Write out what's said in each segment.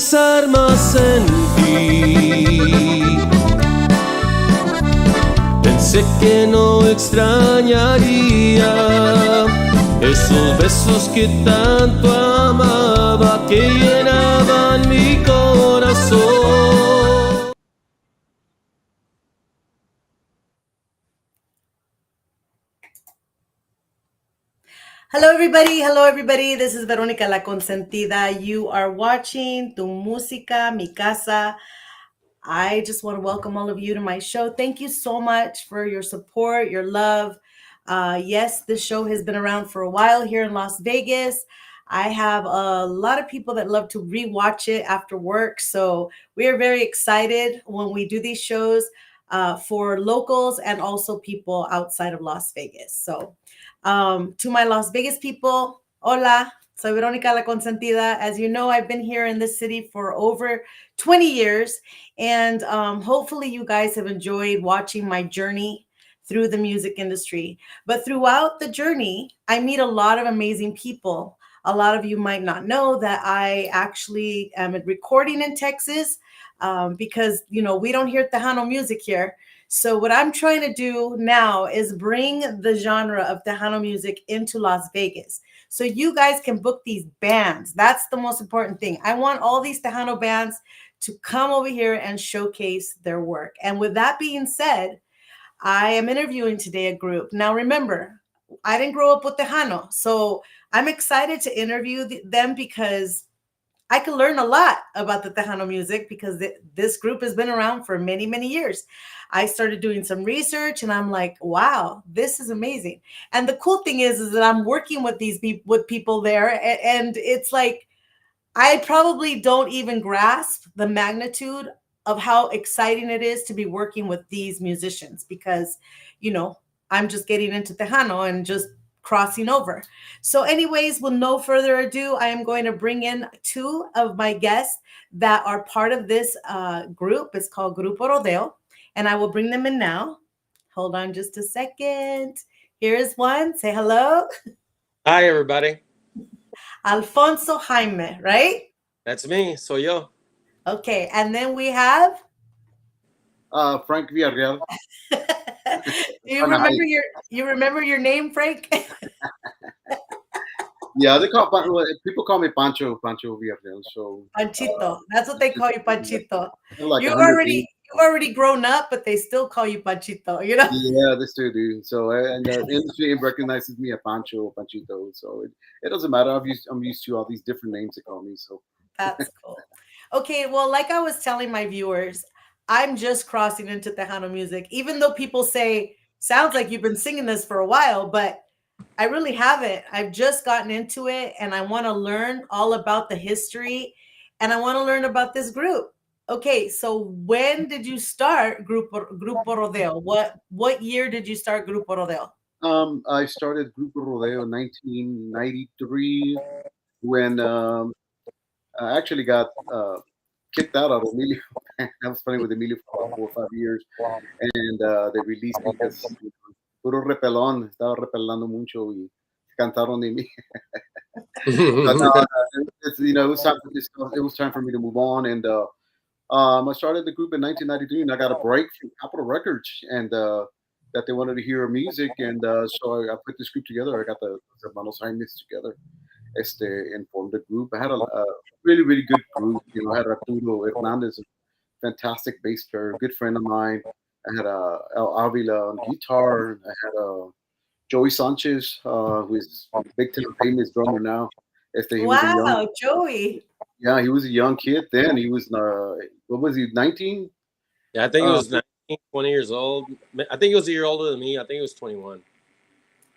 pensar más en ti. Pensé que no extrañaría esos besos que tanto amaba, que llenaban mi corazón. Hello, everybody. Hello, everybody. This is Veronica La Consentida. You are watching Tu Musica Mi Casa. I just want to welcome all of you to my show. Thank you so much for your support, your love. Yes, this show has been around for a while here in Las Vegas. I have a lot of people that love to rewatch it after work. So we are very excited when we do these shows for locals and also people outside of Las Vegas. So to my Las Vegas people, hola, soy Veronica La Consentida. As you know, I've been here in this city for over 20 years. And hopefully, you guys have enjoyed watching my journey through the music industry. But throughout the journey, I meet a lot of amazing people. A lot of you might not know that I actually am recording in Texas because, you know, we don't hear Tejano music here. So what I'm trying to do now is bring the genre of Tejano music into Las Vegas. So you guys can book these bands. That's the most important thing. I want all these Tejano bands to come over here and showcase their work. And with that being said, I am interviewing today a group. Now remember, I didn't grow up with Tejano. So I'm excited to interview them because I can learn a lot about the Tejano music because this group has been around for many, many years. I started doing some research and I'm like, wow, this is amazing. And the cool thing is that I'm working with with people there, and it's like I probably don't even grasp the magnitude of how exciting it is to be working with these musicians because, you know, I'm just getting into Tejano and just crossing over. So, anyways, with no further ado, I am going to bring in two of my guests that are part of this group. It's called Grupo Rodeo, and I will bring them in now. Hold on just a second. Here is one. Say hello. Hi, everybody. Alfonso Jaime, right? That's me. Soy yo. Okay, and then we have. Frank Villarreal. you remember your name, Frank? Yeah, people call me Pancho Villarreal. So Panchito. That's what they call you, Panchito. like You've 100 already days. you've already grown up, but they still call you Panchito. You know. Yeah, this too, dude. So and the industry recognizes me as Panchito. So it doesn't matter. I'm used to all these different names they call me. So That's cool. Okay, well, like I was telling my viewers, I'm just crossing into Tejano music, even though people say, sounds like you've been singing this for a while, but I really haven't. I've just gotten into it and I want to learn all about the history and I want to learn about this group. Okay, so when did you start Grupo Rodeo? What year did you start Grupo Rodeo? I started Grupo Rodeo in 1993 when I actually got kicked out of Emilio. I was playing with Emilio for about 4 or 5 years, and they released me because puro repelón, estaba repelando mucho y cantaron de mí. But it was time for me to move on, and I started the group in 1993, and I got a break from Capitol Records, and that they wanted to hear our music, and so I put this group together. I got the Hermanos Jaimes together, and formed a group. I had a really, really good group. You know, I had Arturo Hernandez, a fantastic bass player, a good friend of mine. I had El Avila on guitar. I had Joey Sanchez, who is a big time famous drummer now. He was a young, Wow, Joey. yeah, he was a young kid then. He was, what was he, 19? Yeah, I think it Uh, was 19, 20 years old. I think he was a year older than me. I think he was 21.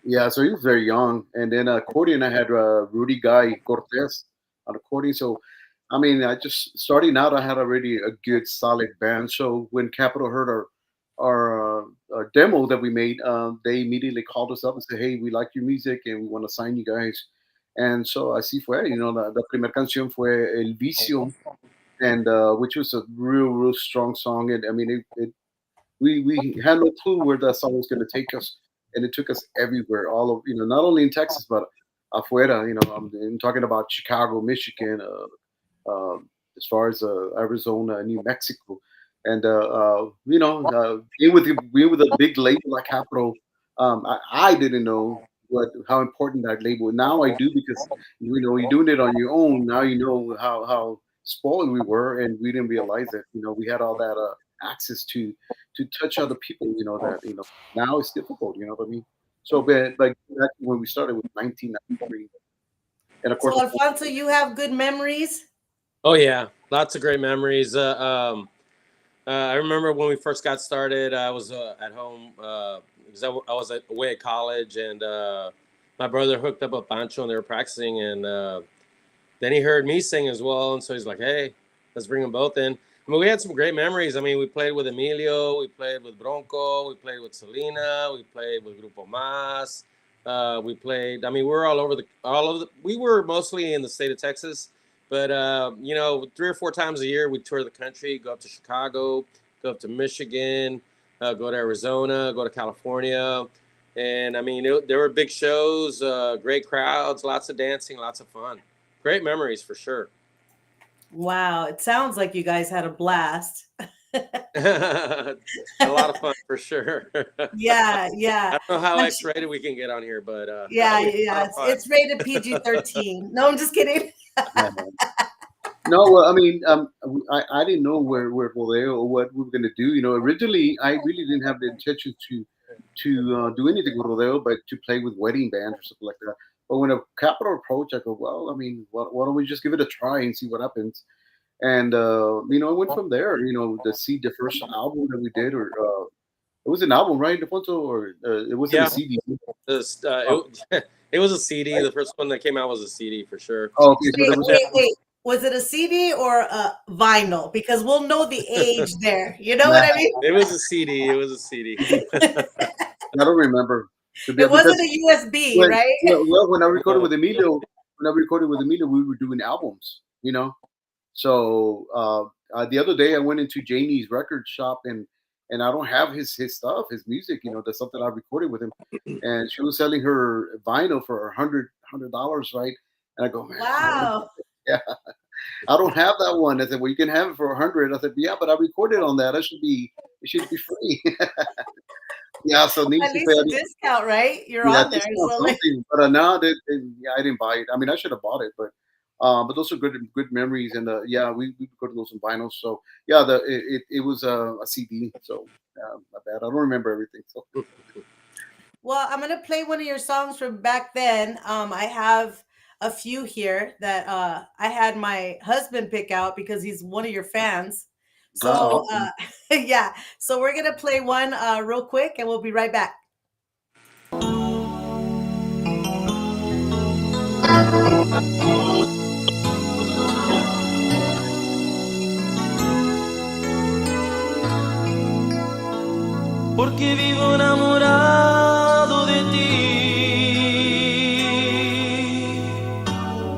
yeah, so he was very young. And then accordion, I had Rudy Guy Cortez on accordion. So, I mean, I just starting out, I had already a good solid band. So when Capitol heard our demo that we made, they immediately called us up and said, "Hey, we like your music and we want to sign you guys." And so así fue. You know, la primera canción fue El Vicio, and which was a real, real strong song. And I mean, we had no clue where that song was going to take us, and it took us everywhere, all of not only in Texas but afuera. I'm talking about Chicago, Michigan, as far as Arizona, New Mexico, and being with a big label like Capitol, I didn't know how important that label. Now I do because you're doing it on your own. Now you know how spoiled we were, and we didn't realize that we had all that access to touch other people. That now it's difficult. You know what I mean? So, but like back when we started with 1993, and of So course, Alfonso, you have good memories? Oh yeah, lots of great memories. I remember when we first got started. I was at home because I was away at college, and my brother hooked up a Pancho, and they were practicing, and then he heard me sing as well, and so he's like, "Hey, let's bring them both in." I mean, we had some great memories. I mean, we played with Emilio, we played with Bronco, we played with Selena, we played with Grupo Mas. We played. I mean, we're all over the. We were mostly in the state of Texas, but 3 or 4 times a year we tour the country, go up to Chicago, go up to Michigan, go to Arizona, go to California, and I mean, there were big shows, great crowds, lots of dancing, lots of fun. Great memories for sure. Wow, it sounds like you guys had a blast. A lot of fun for sure. Yeah, I yeah. don't know how I'm X-rated we can get on here, but Yeah, we had a lot yeah. of fun. It's rated PG-13. No, I'm just kidding. yeah. No, well, I mean, I didn't know where Rodeo or what we were gonna do. Originally I really didn't have the intention to do anything with Rodeo, but to play with wedding bands or something like that. But when a Capital approached, I go, well, I mean, why don't we just give it a try and see what happens? And I went from there. The first album that we did, or it was an album, right, Defonso, or it wasn't a Yeah, CD. Oh, it was a CD. The first one that came out was a CD for sure. okay, so there Wait, was wait, wait. Was it a CD or a vinyl? Because we'll know the age there. You know what I mean? It was a CD. It was a CD. I don't remember to be It wasn't because a USB, when right? when I recorded with Emilio, we were doing albums. So the other day I went into Janie's record shop and I don't have his stuff, his music. That's something I recorded with him, and she was selling her vinyl for $100, right? And I go, man, Wow. yeah, I don't have that one. I said, well, you can have it for 100. I said, yeah, but I recorded on that. It should be free. Yeah, so needs At to least a say, discount, right? You're yeah, on there. discount So like, something. But now yeah, I didn't buy it. I mean, I should have bought it, but those are good memories. And yeah, we recorded those on vinyl. So yeah, it was a CD. So my bad. I don't remember everything. So well, I'm gonna play one of your songs from back then. I have a few here that I had my husband pick out because he's one of your fans. So awesome. yeah, so we're gonna play one real quick, and we'll be right back. Porque vivo enamorado de ti.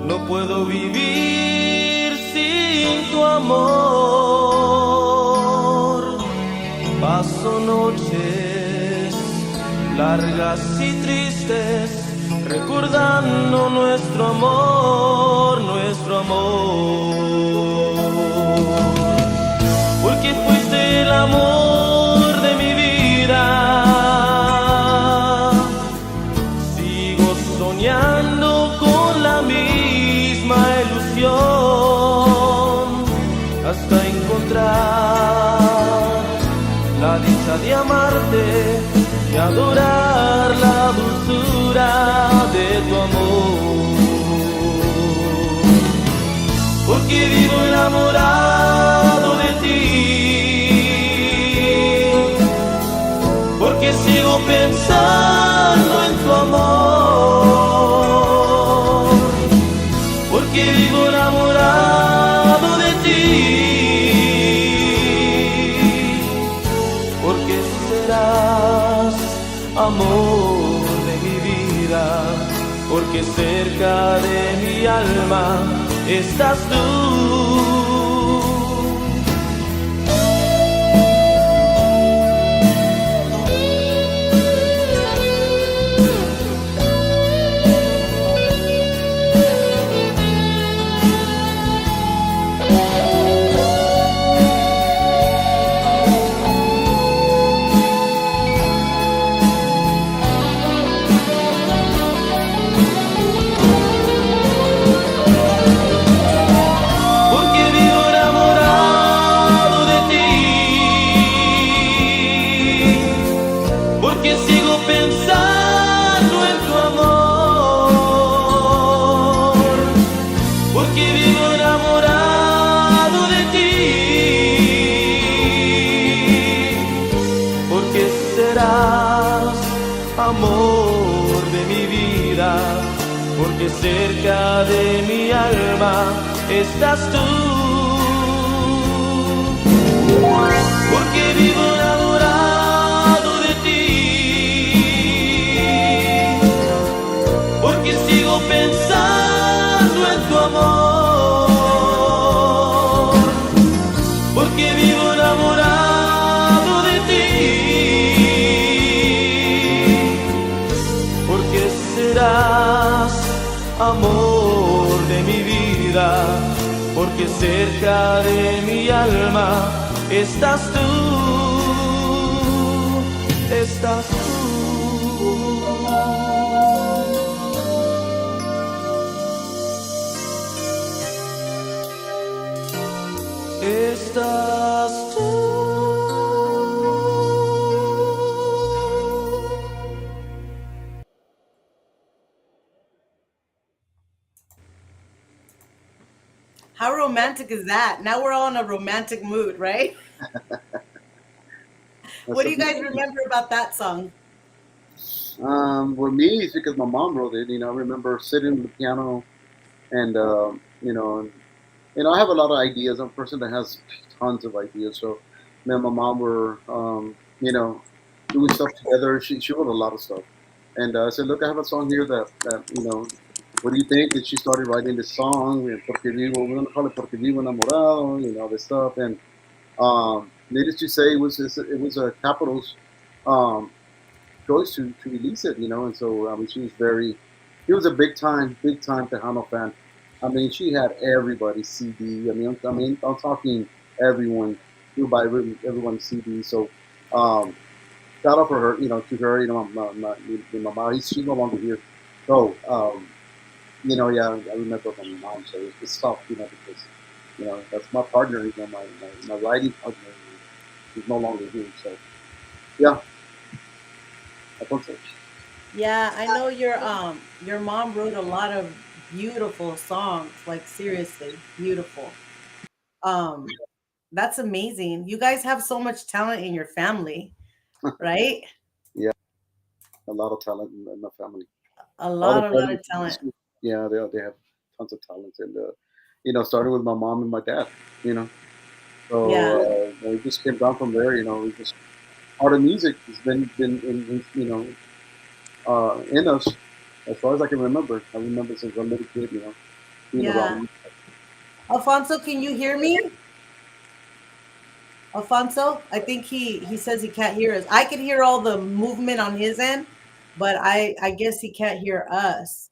No puedo vivir sin tu amor. Paso noches largas y tristes recordando nuestro amor, nuestro amor. Porque fuiste el amor de mi vida. Sigo soñando con la misma ilusión hasta encontrar la dicha de amarte y adorar la dulzura de tu amor. Porque vivo enamorado de ti. Porque sigo pensando en tu amor, porque vivo enamorado de ti, porque serás amor de mi vida, porque cerca de mi alma estás tú. cerca de mi alma estás tú, porque vivo enamorado de ti, porque sigo pensando en tu amor, porque vivo enamorado de ti, porque serás amor de mi vida, porque cerca de mi alma estás tú, estás tú. Estás tú. How romantic is that? Now we're all in a romantic mood, right? That's What do you something. guys remember about that song? With me, it's because my mom wrote it. I remember sitting at the piano and I have a lot of ideas. I'm a person that has tons of ideas. So me and my mom were doing stuff together. She wrote a lot of stuff, and I said, look, I have a song here that. What do you think? And she started writing this song, Porque Vivo, we're gonna call it Porque Vivo Enamorado, this stuff. And needless to say, it was a Capitol's um, choice to release it, and so I mean, he was a big time Tejano fan. I mean, she had everybody's CD. I'm talking everyone. She would buy everyone's CD. So, um, shout out for her, to her, my mom. She's no longer here. So, yeah, I remember my mom. So it's tough, because that's my partner. My writing partner. He's no longer here. So, yeah, I think so. Yeah, I know your mom wrote a lot of beautiful songs, like seriously, beautiful. Um that's amazing. You guys have so much talent in your family, right? Yeah, a lot of talent in my family. All the A lot brothers of and talent. sisters, yeah, they have tons of talent, and started with my mom and my dad. You know, Yeah. so we just came down from there. We just art of music has been in us as far as I can remember. I remember since I'm a little kid, being around Yeah. music. Alfonso, can you hear me? Alfonso, I think he says he can't hear us. I can hear all the movement on his end, but I guess he can't hear us.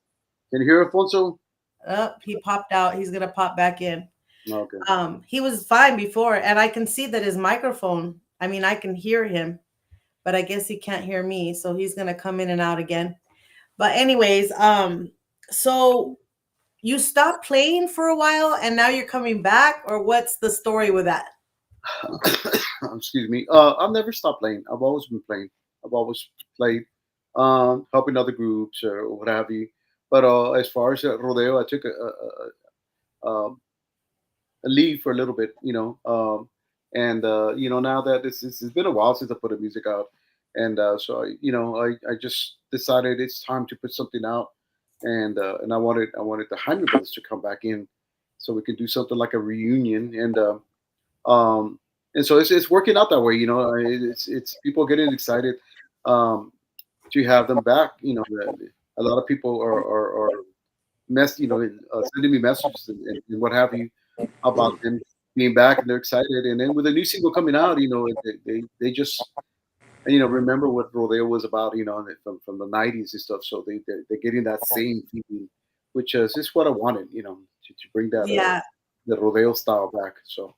Can you hear Alfonso? Oh, he popped out. He's gonna pop back in. No, okay. He was fine before, and I can see that his microphone. I mean, I can hear him, but I guess he can't hear me, so he's gonna come in and out again. But anyways, so you stopped playing for a while, and now you're coming back, or what's the story with that? Excuse me. I've never stopped playing. I've always been playing. I've always played, helping other groups or what have you. But as far as rodeo, I took a leave for a little bit, and now that this has been a while since I put the music out, and so I just decided it's time to put something out, and I wanted the Jaime brothers to come back in, so we could do something like a reunion, um, and so it's working out that way. It's people getting excited um, to have them back. A lot of people are sending me messages and what have you about them being back, and they're excited. And then with a new single coming out, they just remember what rodeo was about, from the '90s and stuff. So they're getting that same feeling, which is what I wanted, to bring that Yeah, the rodeo style back. So.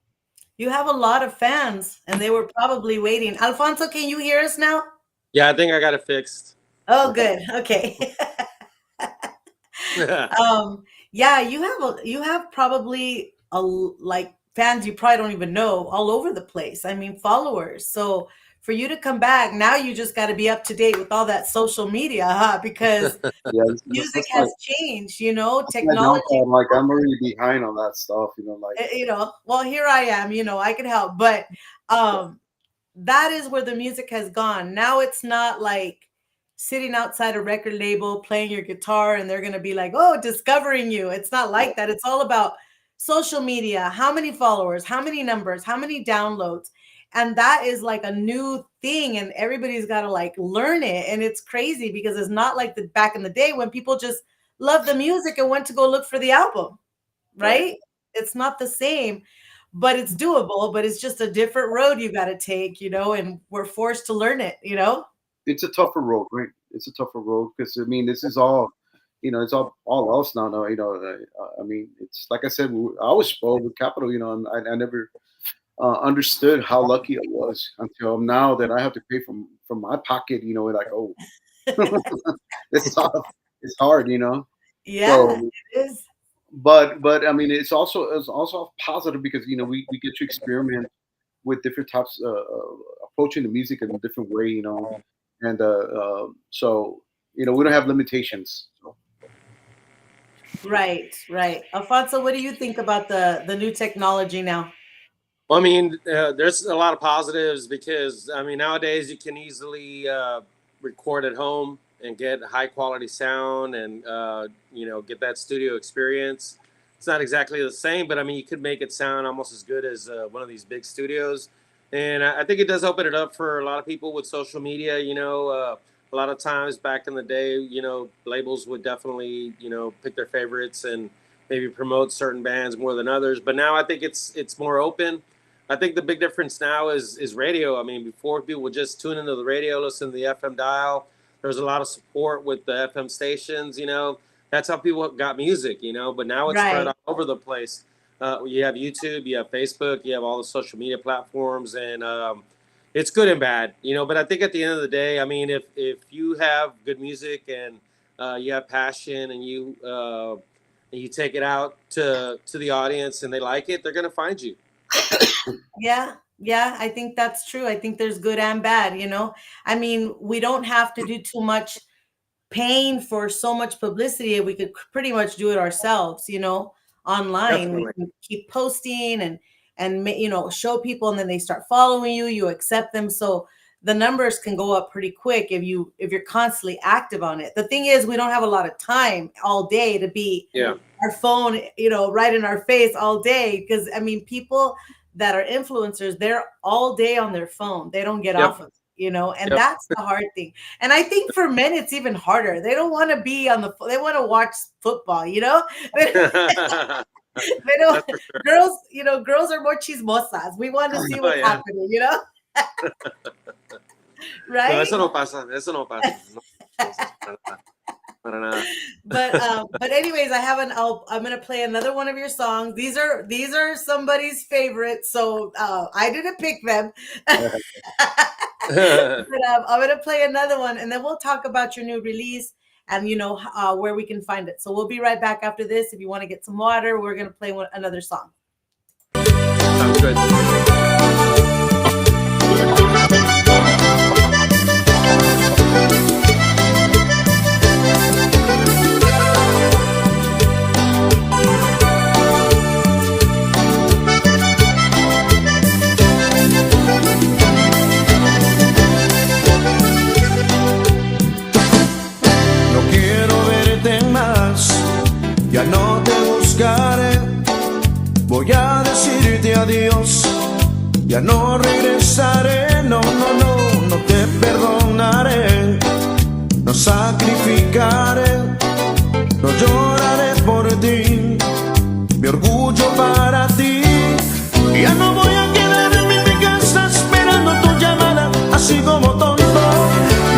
you have a lot of fans, and they were probably waiting. Alfonso, can you hear us now? Yeah, I think I got it fixed. Oh, good. Okay. um, yeah, you have probably like fans you probably don't even know all over the place. I mean, followers. So for you to come back now, you just got to be up to date with all that social media, huh? Because Yeah, music that's my has changed. that's my Technology. downfall. Like I'm already behind on that stuff. Like Well, here I am. I can help, but um, that is where the music has gone. Now it's not like sitting outside a record label playing your guitar and they're going to be like, oh, discovering you. It's not like that. It's all about social media, how many followers, how many numbers, how many downloads. And that is like a new thing, and everybody's got to like learn it. And it's crazy because it's not like the back in the day when people just loved the music and went to go look for the album, right? It's not the same, but it's doable, but it's just a different road you got to take, and we're forced to learn it. It's a tougher road, right? It's a tougher road because I mean, this is all, it's all us now. No, I mean, it's like I said, I was spoiled with Capital, and I never understood how lucky I was until now that I have to pay from my pocket. Like, oh, it's tough, it's hard, Yeah, So, it is. but I mean, it's also positive because we get to experiment with different types, approaching the music in a different way, and so we don't have limitations. So. Right, right. Alfonso, what do you think about the new technology now? Well, I mean, there's a lot of positives because I mean nowadays you can easily record at home and get high quality sound and get that studio experience. It's not exactly the same, but I mean you could make it sound almost as good as one of these big studios. And I think it does open it up for a lot of people with social media. A lot of times back in the day, labels would definitely pick their favorites and maybe promote certain bands more than others. But now I think it's more open. I think the big difference now is radio. I mean, before people would just tune into the radio, listen to the FM dial. There was a lot of support with the FM stations. That's how people got music. But now it's spread Right. all over the place. You have YouTube, you have Facebook, you have all the social media platforms, and it's good and bad. But I think at the end of the day, I mean, if you have good music and you have passion and you take it out to the audience and they like it, they're gonna find you. Yeah, yeah, I think that's true. I think there's good and bad. I mean, we don't have to do too much paying for so much publicity. We could pretty much do it ourselves, online. We Definitely. can keep posting and show people, and then they start following you, you accept them. So the numbers can go up pretty quick if you're constantly active on it. The thing is, we don't have a lot of time all day to be Yeah. our phone, right in our face all day. Because I mean, people that are influencers, they're all day on their phone. They don't get Yep. off of it, and Yep. that's the hard thing. And I think for men, it's even harder. They don't want to be on the phone. They want to watch football, They, That's they don't, for sure. girls are more chismosas. We want to see Oh, what's yeah. happening, No, right? eso no pasa. Eso no pasa. No, para nada. Para nada. But anyways, I'm gonna play another one of your songs. These are somebody's favorites, so I didn't pick them. But I'm gonna play another one, and then we'll talk about your new release and where we can find it. So we'll be right back after this. If you want to get some water, we're gonna play another song. Sounds good. No quiero verte más, ya no te buscaré. Voy a decirte adiós, ya no regresaré. No, no, no, no te perdonaré. No sacrificaré, no lloraré por ti. Mi orgullo para ti. Ya no voy a quedarme en mi casa esperando tu llamada, así como tonto.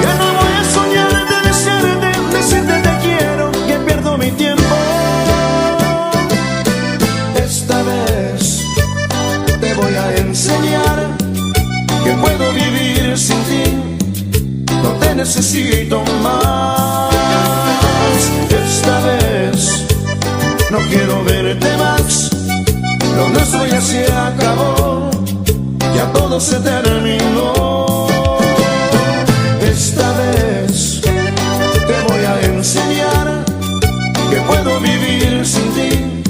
Ya no voy a soñar de decirte te quiero, que pierdo mi tiempo. Esta vez te voy a enseñar que puedo vivir sin ti, no te necesito más. Esta vez no quiero verte más, lo nuestro ya se acabó, ya todo se terminó. Esta vez te voy a enseñar que puedo vivir sin ti,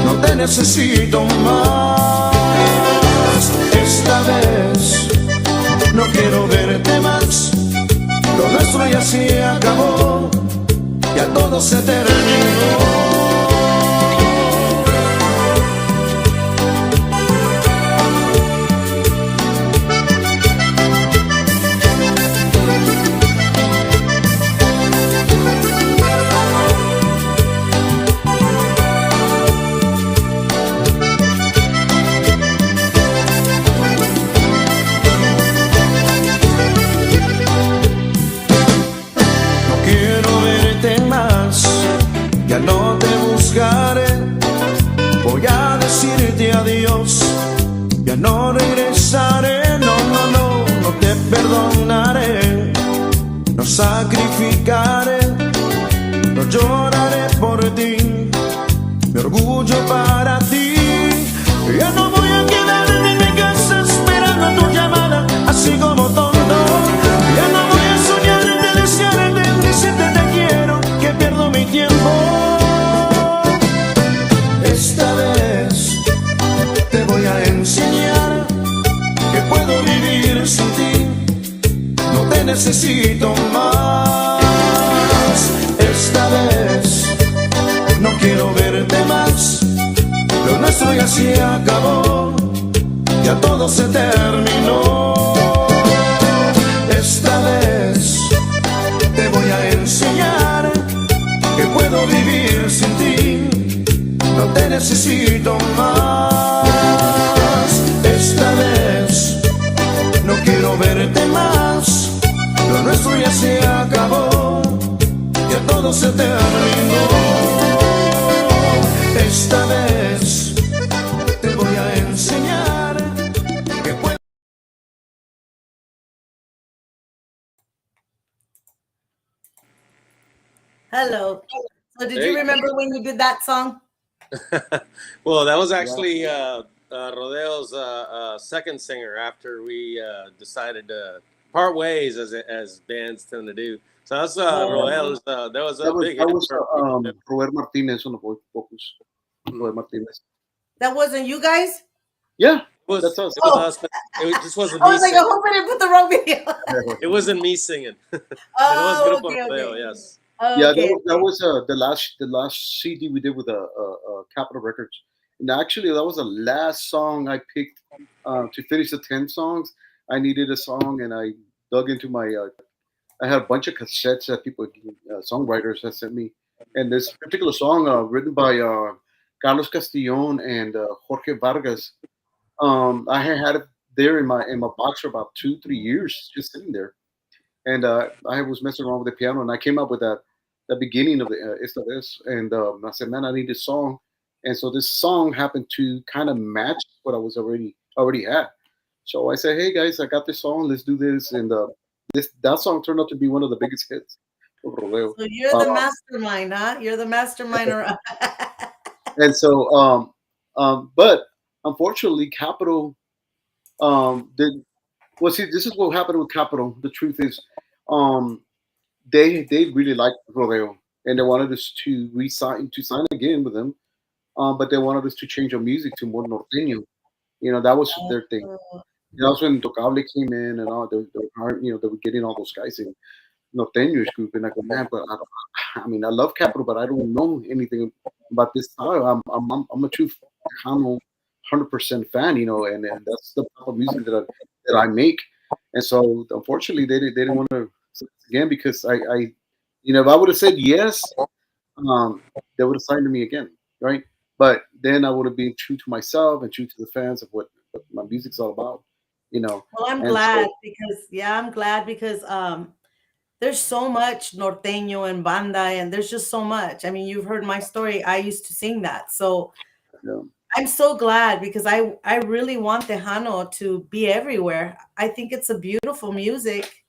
no te necesito más. Esta vez no quiero verte más, Lo nuestro ya se acabó, ya todo se terminó. No quiero verte más, ya no te buscaré. Voy a decirte adiós, ya no regresaré. No, no, no, no te perdonaré. No sacrificaré, no lloraré por ti. Mi orgullo para ti. Ya no voy a quedarme en mi casa esperando tu llamada, así como tonto. Ya no voy a soñarte, desearte, decirte te quiero, que pierdo mi tiempo. Esta vez te voy a enseñar que puedo vivir sin ti. No te necesito más. Esta vez no quiero verte más. Lo nuestro ya se acabó, ya todo se terminó. Esta vez te voy a enseñar que puedo vivir sin ti. No te necesito más. Esta vez no quiero verte más. Lo nuestro ya se acabó, ya todo se terminó. Esta vez te voy a enseñar que puedo. Hello. So, did you Hey. remember when you did that song? Well, that was actually Rodeo's second singer after we decided to part ways as bands tend to do. So that's Rodeo's. That was a big that hit was for Robert Martinez on the vocals. Robert Martinez. That wasn't you guys? Yeah, It was, that's us. it was Oh. us, but it just wasn't I me was like, I singing. hope I didn't put the wrong video. It wasn't me singing. But it was Oh, Grupo okay, Rodeo, okay. yes. Yeah, Okay. that was the last CD we did with Capitol Records, and actually that was the last song I picked to finish the 10 songs. I needed a song, and I dug into my. I had a bunch of cassettes that people, songwriters, had sent me, and this particular song, written by Carlos Castillon and Jorge Vargas, I had it there in my box for about 2 3 years, just sitting there, and I was messing around with the piano, and I came up with that the beginning of the Esta Vez, and I said, man, I need this song, and so this song happened to kind of match what I was already had. So I said, hey guys, I got this song, let's do this, and this that song turned out to be one of the biggest hits of Rodeo. So you're Uh, the mastermind, huh? You're the mastermind around. and so, but unfortunately, Capital did. Well, see, this is what happened with Capital. The truth is, um, they really liked Rodeo, and they wanted us to sign again with them. But they wanted us to change our music to more norteño. That was their thing. That's when Tocable came in, and all they were getting all those guys in norteños group, and I go, man, but I mean, I love Capital, but I don't know anything about this style. I'm a true Tejano 100% fan, and that's the type of music that I make. And so, unfortunately, they didn't want to again because if I would have said yes, they would have signed to me again, right? But then I would have been true to myself and true to the fans of what my music's all about, you know. Well, I'm And glad so, because I'm glad because there's so much norteño and banda, and there's just so much. I mean, you've heard my story. I used to sing that, so yeah. I'm so glad because I really want Tejano to be everywhere. I think it's a beautiful music.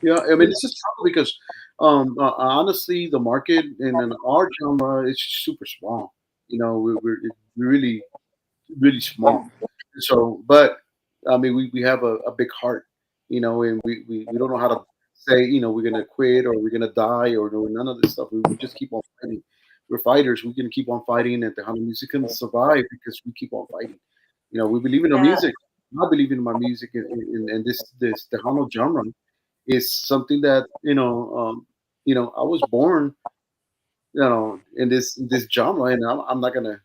Yeah, I mean, this is tough because honestly, the market in our genre is super small. We're really, really small. So, but I mean, we have a big heart, and we don't know how to say, we're gonna quit or we're gonna die or no, none of this stuff. We just keep on fighting. We're fighters. We're gonna keep on fighting, and Tejano music can survive because we keep on fighting. We believe in our Yeah. music. I believe in my music and this Tejano genre, is something that I was born in this genre, and I'm not gonna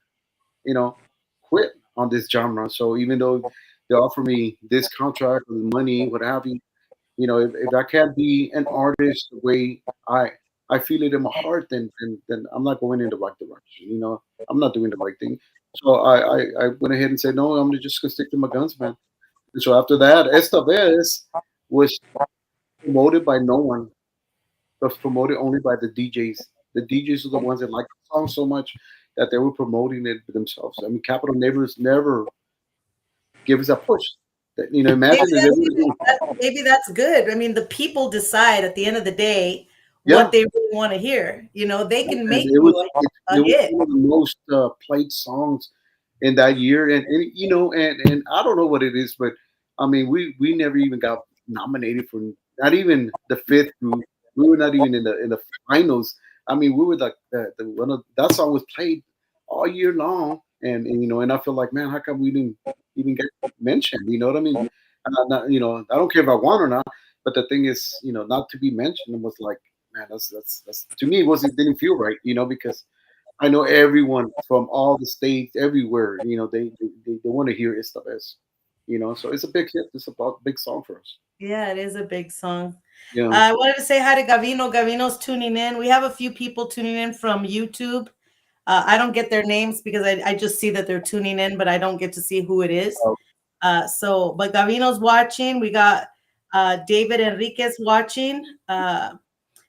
you know quit on this genre. So even though they offer me this contract with money, what have you, if I can't be an artist the way I feel it in my heart, then I'm not going in the right direction. I'm not doing the right thing. So I went ahead and said no. I'm just gonna stick to my guns, man. And so after that, Esta Vez was promoted by no one. It was promoted only by the DJs. The DJs are the ones that like the song so much that they were promoting it themselves. I mean, Capital Neighbors never give us a push. Maybe Imagine if they that's were doing, maybe that's good. I mean, the people decide at the end of the day what yeah. they really want to hear. They can And make it you was a it was hit. one of the most played songs in that year, and I don't know what it is, but I mean, we never even got nominated for not even the fifth group. We were not even in the finals. I mean, we were like the one of that song was played all year long, and I feel like, man, how come we didn't even get mentioned? You know what I mean? I don't care if I won or not, but the thing is, not to be mentioned was like, man, that's to me, it didn't feel right, because I know everyone from all the states, everywhere, they want to hear Esta Vez, so it's a big hit. It's a big song for us. Yeah, it is a big song. Yeah. I wanted to say hi to Gavino. Gavino's tuning in. We have a few people tuning in from YouTube. I don't get their names because I just see that they're tuning in, but I don't get to see who it is. Oh, But Gavino's watching. We got David Enriquez watching.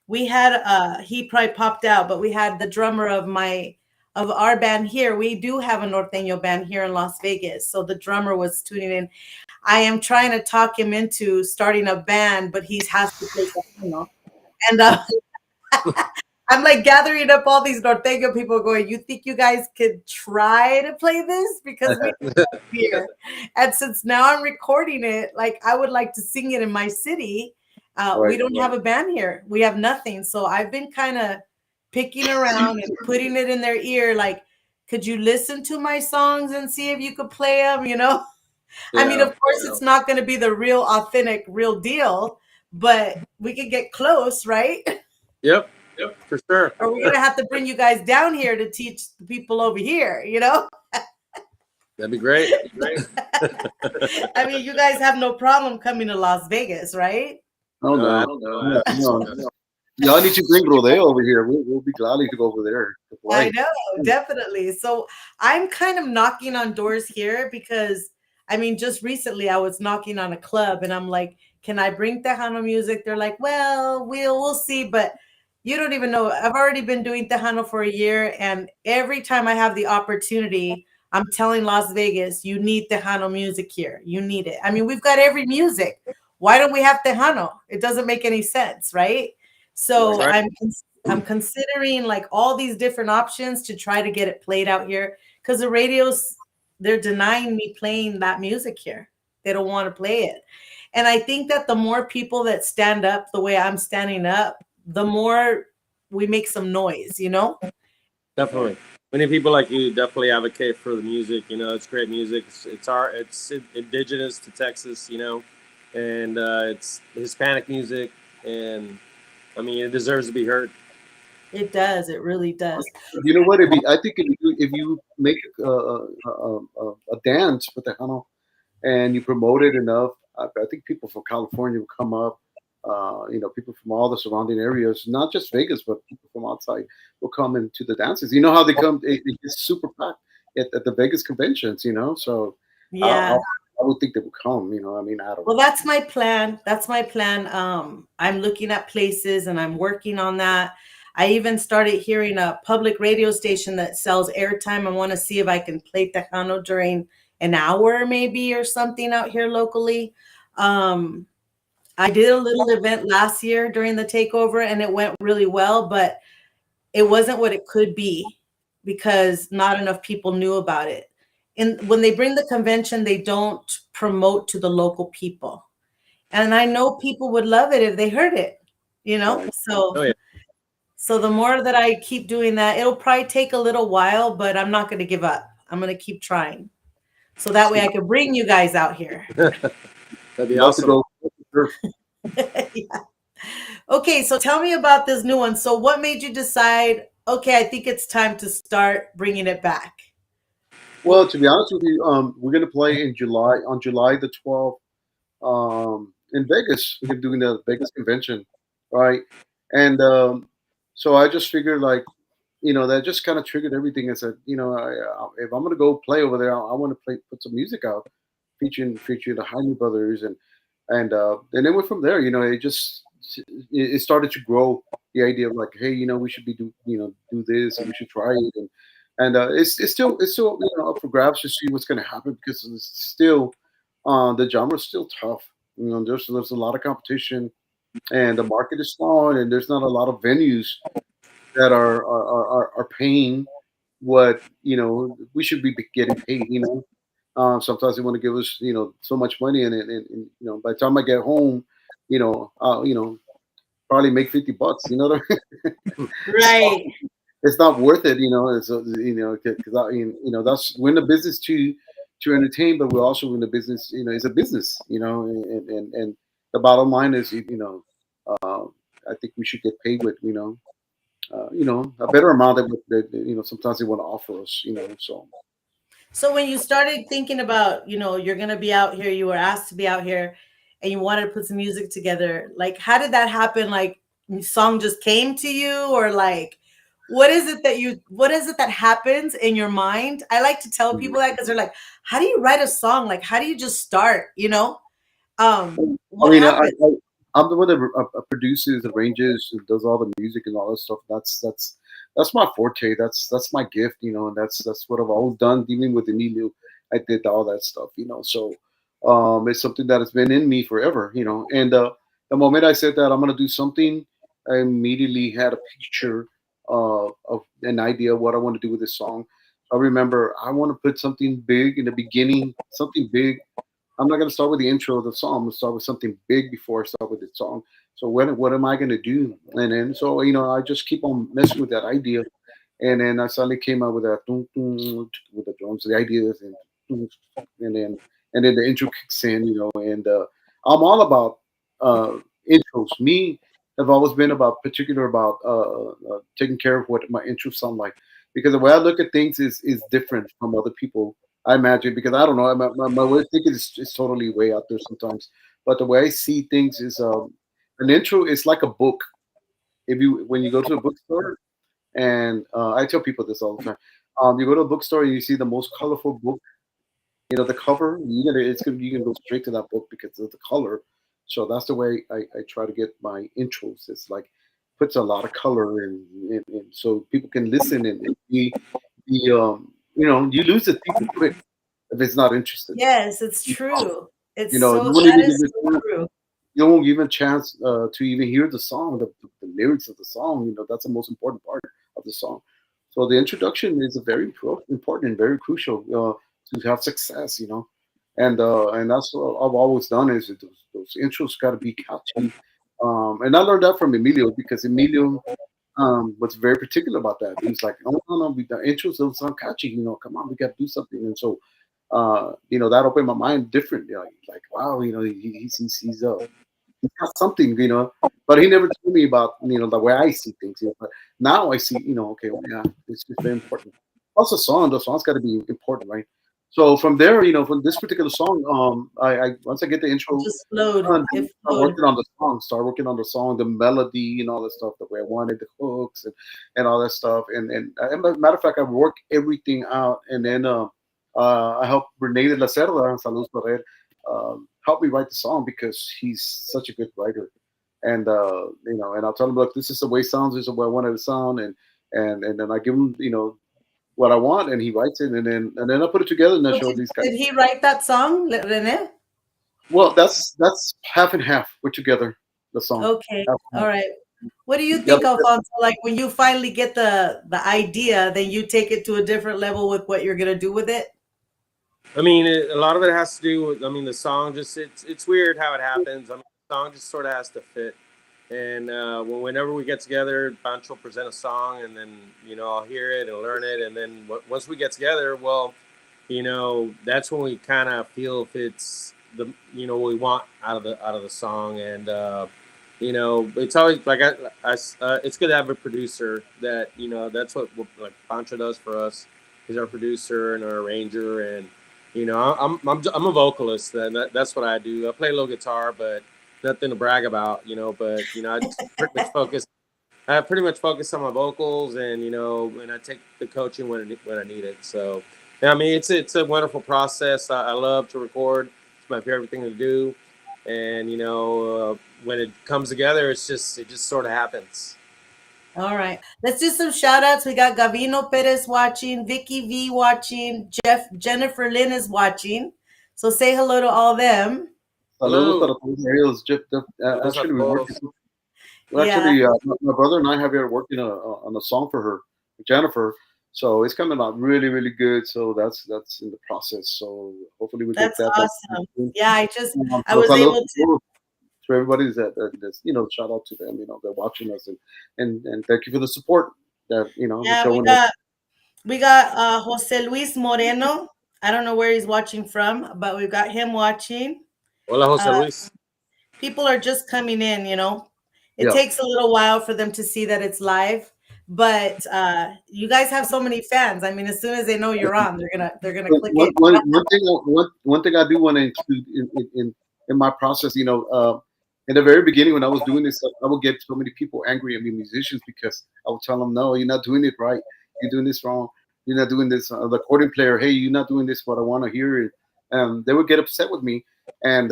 We had he probably popped out, but we had the drummer of our band here. We do have a norteño band here in Las Vegas. So the drummer was tuning in. I am trying to talk him into starting a band, but he has to play the piano. And I'm like gathering up all these norteño people going, you think you guys could try to play this? Because we here. And since now I'm recording it, like I would like to sing it in my city. We right. don't have a band here. We have nothing. So I've been kind of picking around and putting it in their ear. Like, could you listen to my songs and see if you could play them? I mean, Yeah. of course, it's not going to be the real, authentic, real deal, but we could get close, right? Yep. For sure. Or we're going to have to bring you guys down here to teach the people over here? That'd be great. I mean, you guys have no problem coming to Las Vegas, right? Oh no, no, no. Y'all need to bring Rodeo over here. We'll be glad to go over there to I play. know, definitely. So I'm kind of knocking on doors here because I mean, just recently I was knocking on a club and I'm like, can I bring Tejano music? They're like, well, we'll see, but you don't even know. I've already been doing Tejano for a year, and every time I have the opportunity, I'm telling Las Vegas, you need Tejano music here. You need it. I mean, we've got every music. Why don't we have Tejano? It doesn't make any sense, right? That's So right. I'm considering like all these different options to try to get it played out here because the radios they're denying me playing that music here. They don't want to play it. And I think that the more people that stand up the way I'm standing up, the more we make some noise. Definitely. Many people like you definitely advocate for the music. It's great music. It's indigenous to Texas. And it's Hispanic music, and I mean it deserves to be heard. It does. It really does. You know what? I think if you make a dance with the Hano and you promote it enough, I think people from California will come up. People from all the surrounding areas, not just Vegas, but people from outside will come into the dances. You know how they come? It gets super packed at the Vegas conventions. So I, I, Yeah. I would think they would come. I mean, I don't Well, know. that's my plan. That's my plan. I'm looking at places and I'm working on that. I even started hearing a public radio station that sells airtime. I want to see if I can play Tejano during an hour, maybe, or something out here locally. Um, I did a little event last year during the takeover and it went really well, but it wasn't what it could be because not enough people knew about it. And when they bring the convention, they don't promote to the local people. And I know people would love it if they heard it, you know? Right. So Oh yeah. so the more that I keep doing that, it'll probably take a little while, but I'm not going to give up. I'm going to keep trying. So that way I can bring you guys out here. That'd be Love to awesome. go. Sure. Yeah. Okay, so tell me about this new one. So what made you decide, okay, I think it's time to start bringing it back? Well, to be honest with you, we're gonna play in July on July the 12th, in Vegas. We're doing the Vegas convention, right? And so I just figured, like, that just kind of triggered everything. I said, if I'm gonna go play over there, I want to put some music out, featuring the Jaime Brothers, and then went from there. It started to grow, the idea of, like, hey, we should do this, and we should try it, and it's still up for grabs to see what's going to happen, because it's still, the genre is still tough. There's a lot of competition, and the market is small, and there's not a lot of venues that are paying what we should be getting paid. Sometimes they want to give us so much money, and by the time I get home, I'll probably make $50. What so Right. it's not worth it. Because that's, we're in the business to entertain, but we're also in the business. It's a business. And the bottom line is, uh, I think we should get paid with a better amount that sometimes they want to offer us. So. So when you started thinking about, you're gonna be out here, you were asked to be out here, and you wanted to put some music together. Like, how did that happen? Like, song just came to you, or like, what is it that happens in your mind? I like to tell people that because they're like, how do you write a song? Like, how do you just start? I What mean, happened? I'm the one that produces, arranges, and does all the music and all that stuff. That's my forte. That's my gift, and that's what I've always done. Dealing with Emilio, I did all that stuff, So, it's something that has been in me forever, And the moment I said that I'm gonna do something, I immediately had a picture of an idea of what I want to do with this song. I remember I want to put something big in the beginning, something big. I'm not going to start with the intro of the song. I'm going to start with something big before I start with the song. So what am I going to do? And then so I just keep on messing with that idea, and then I suddenly came out with that with the drums, the ideas, and then the intro kicks in, And I'm all about intros. Me, have always been about taking care of what my intros sound like, because the way I look at things is different from other people. I imagine, because I don't know, my way of thinking is totally way out there sometimes. But the way I see things is, an intro is like a book. If you When you go to a bookstore, and I tell people this all the time, you go to a bookstore and you see the most colorful book, the cover, you can go straight to that book because of the color. So that's the way I try to get my intros. It's like, puts a lot of color in, so people can listen, and you lose the people quick if it's not interested. Yes, it's true. It's You so won't that even is give so it true. you won't give a chance to even hear the song, the lyrics of the song. That's the most important part of the song. So the introduction is a very important and very crucial to have success. And that's what I've always done, is that those intros got to be catchy. And I learned that from Emilio, because Emilio was very particular about that. He was like, "Oh, no, no, the intros don't sound catchy. Come on, we got to do something." And so, that opened my mind different. Like, wow, he's got something, but he never told me about, the way I see things. But now I see, okay, well, yeah, it's just very important. Also, the song's got to be important, right? So from there, from this particular song, I once I get the intro Just flowed. done, It start flowed. working on the song, the melody, and all that stuff, the way I wanted, the hooks, and all that stuff. And as a matter of fact, I work everything out, and then I helped Renee de la Cerda, Salud for él, help me write the song, because he's such a good writer. And and I'll tell him, look, this is the way it sounds, this is the way I want it to sound, and then I give him, what I want, and he writes it, and then I put it together, and I So show these guys. did he write that song, Rene? Well, that's half and half. We're together, the song. Okay. Half and All half. right. What do you Yeah, think, Alfonso? Like when you finally get the idea, then you take it to a different level with what you're gonna do with it? I mean, a lot of it has to do with. I mean, the song just it's weird how it happens. I mean, the song just sort of has to fit. And whenever we get together, Pancho will present a song, and then I'll hear it and learn it, and then once we get together, well, that's when we kind of feel if it's what we want out of the song. And it's always like it's good to have a producer that that's what like Pancho does for us. He's our producer and our arranger, and I'm a vocalist, and that's what I do. I play a little guitar, but nothing to brag about, but I just pretty much focus. I pretty much focus on my vocals, and and I take the coaching when I need it. So, yeah, I mean, it's a wonderful process. I love to record. It's my favorite thing to do, and when it comes together, it just sort of happens. All right. Let's do some shout outs. We got Gavino Perez watching, Vicky V watching, Jennifer Lynn is watching. So say hello to all them. Saludos Hello. para todos ellos. Saludos a Actually, todos. Yeah. my brother and I have been working on a song for her, Jennifer. So it's coming out really, really good. So that's in the process. So hopefully we get That's that. awesome. Yeah, I So was able saludos to. to everybody's that's shout out to them. They're watching us and thank you for the support that you're Yeah, showing us. we got Jose Luis Moreno. I don't know where he's watching from, but we've got him watching. Hola, Jose Uh, Luis. People are just coming in, It Yeah. takes a little while for them to see that it's live, but you guys have so many fans. I mean, as soon as they know you're on, they're gonna But click it. one thing I do want to include in my process, in the very beginning when I was doing this, I would get so many people angry at me, musicians, because I would tell them, no, you're not doing it right. You're doing this wrong. You're not doing this. The accordion player, hey, you're not doing this. What I want to hear. They would get upset with me, and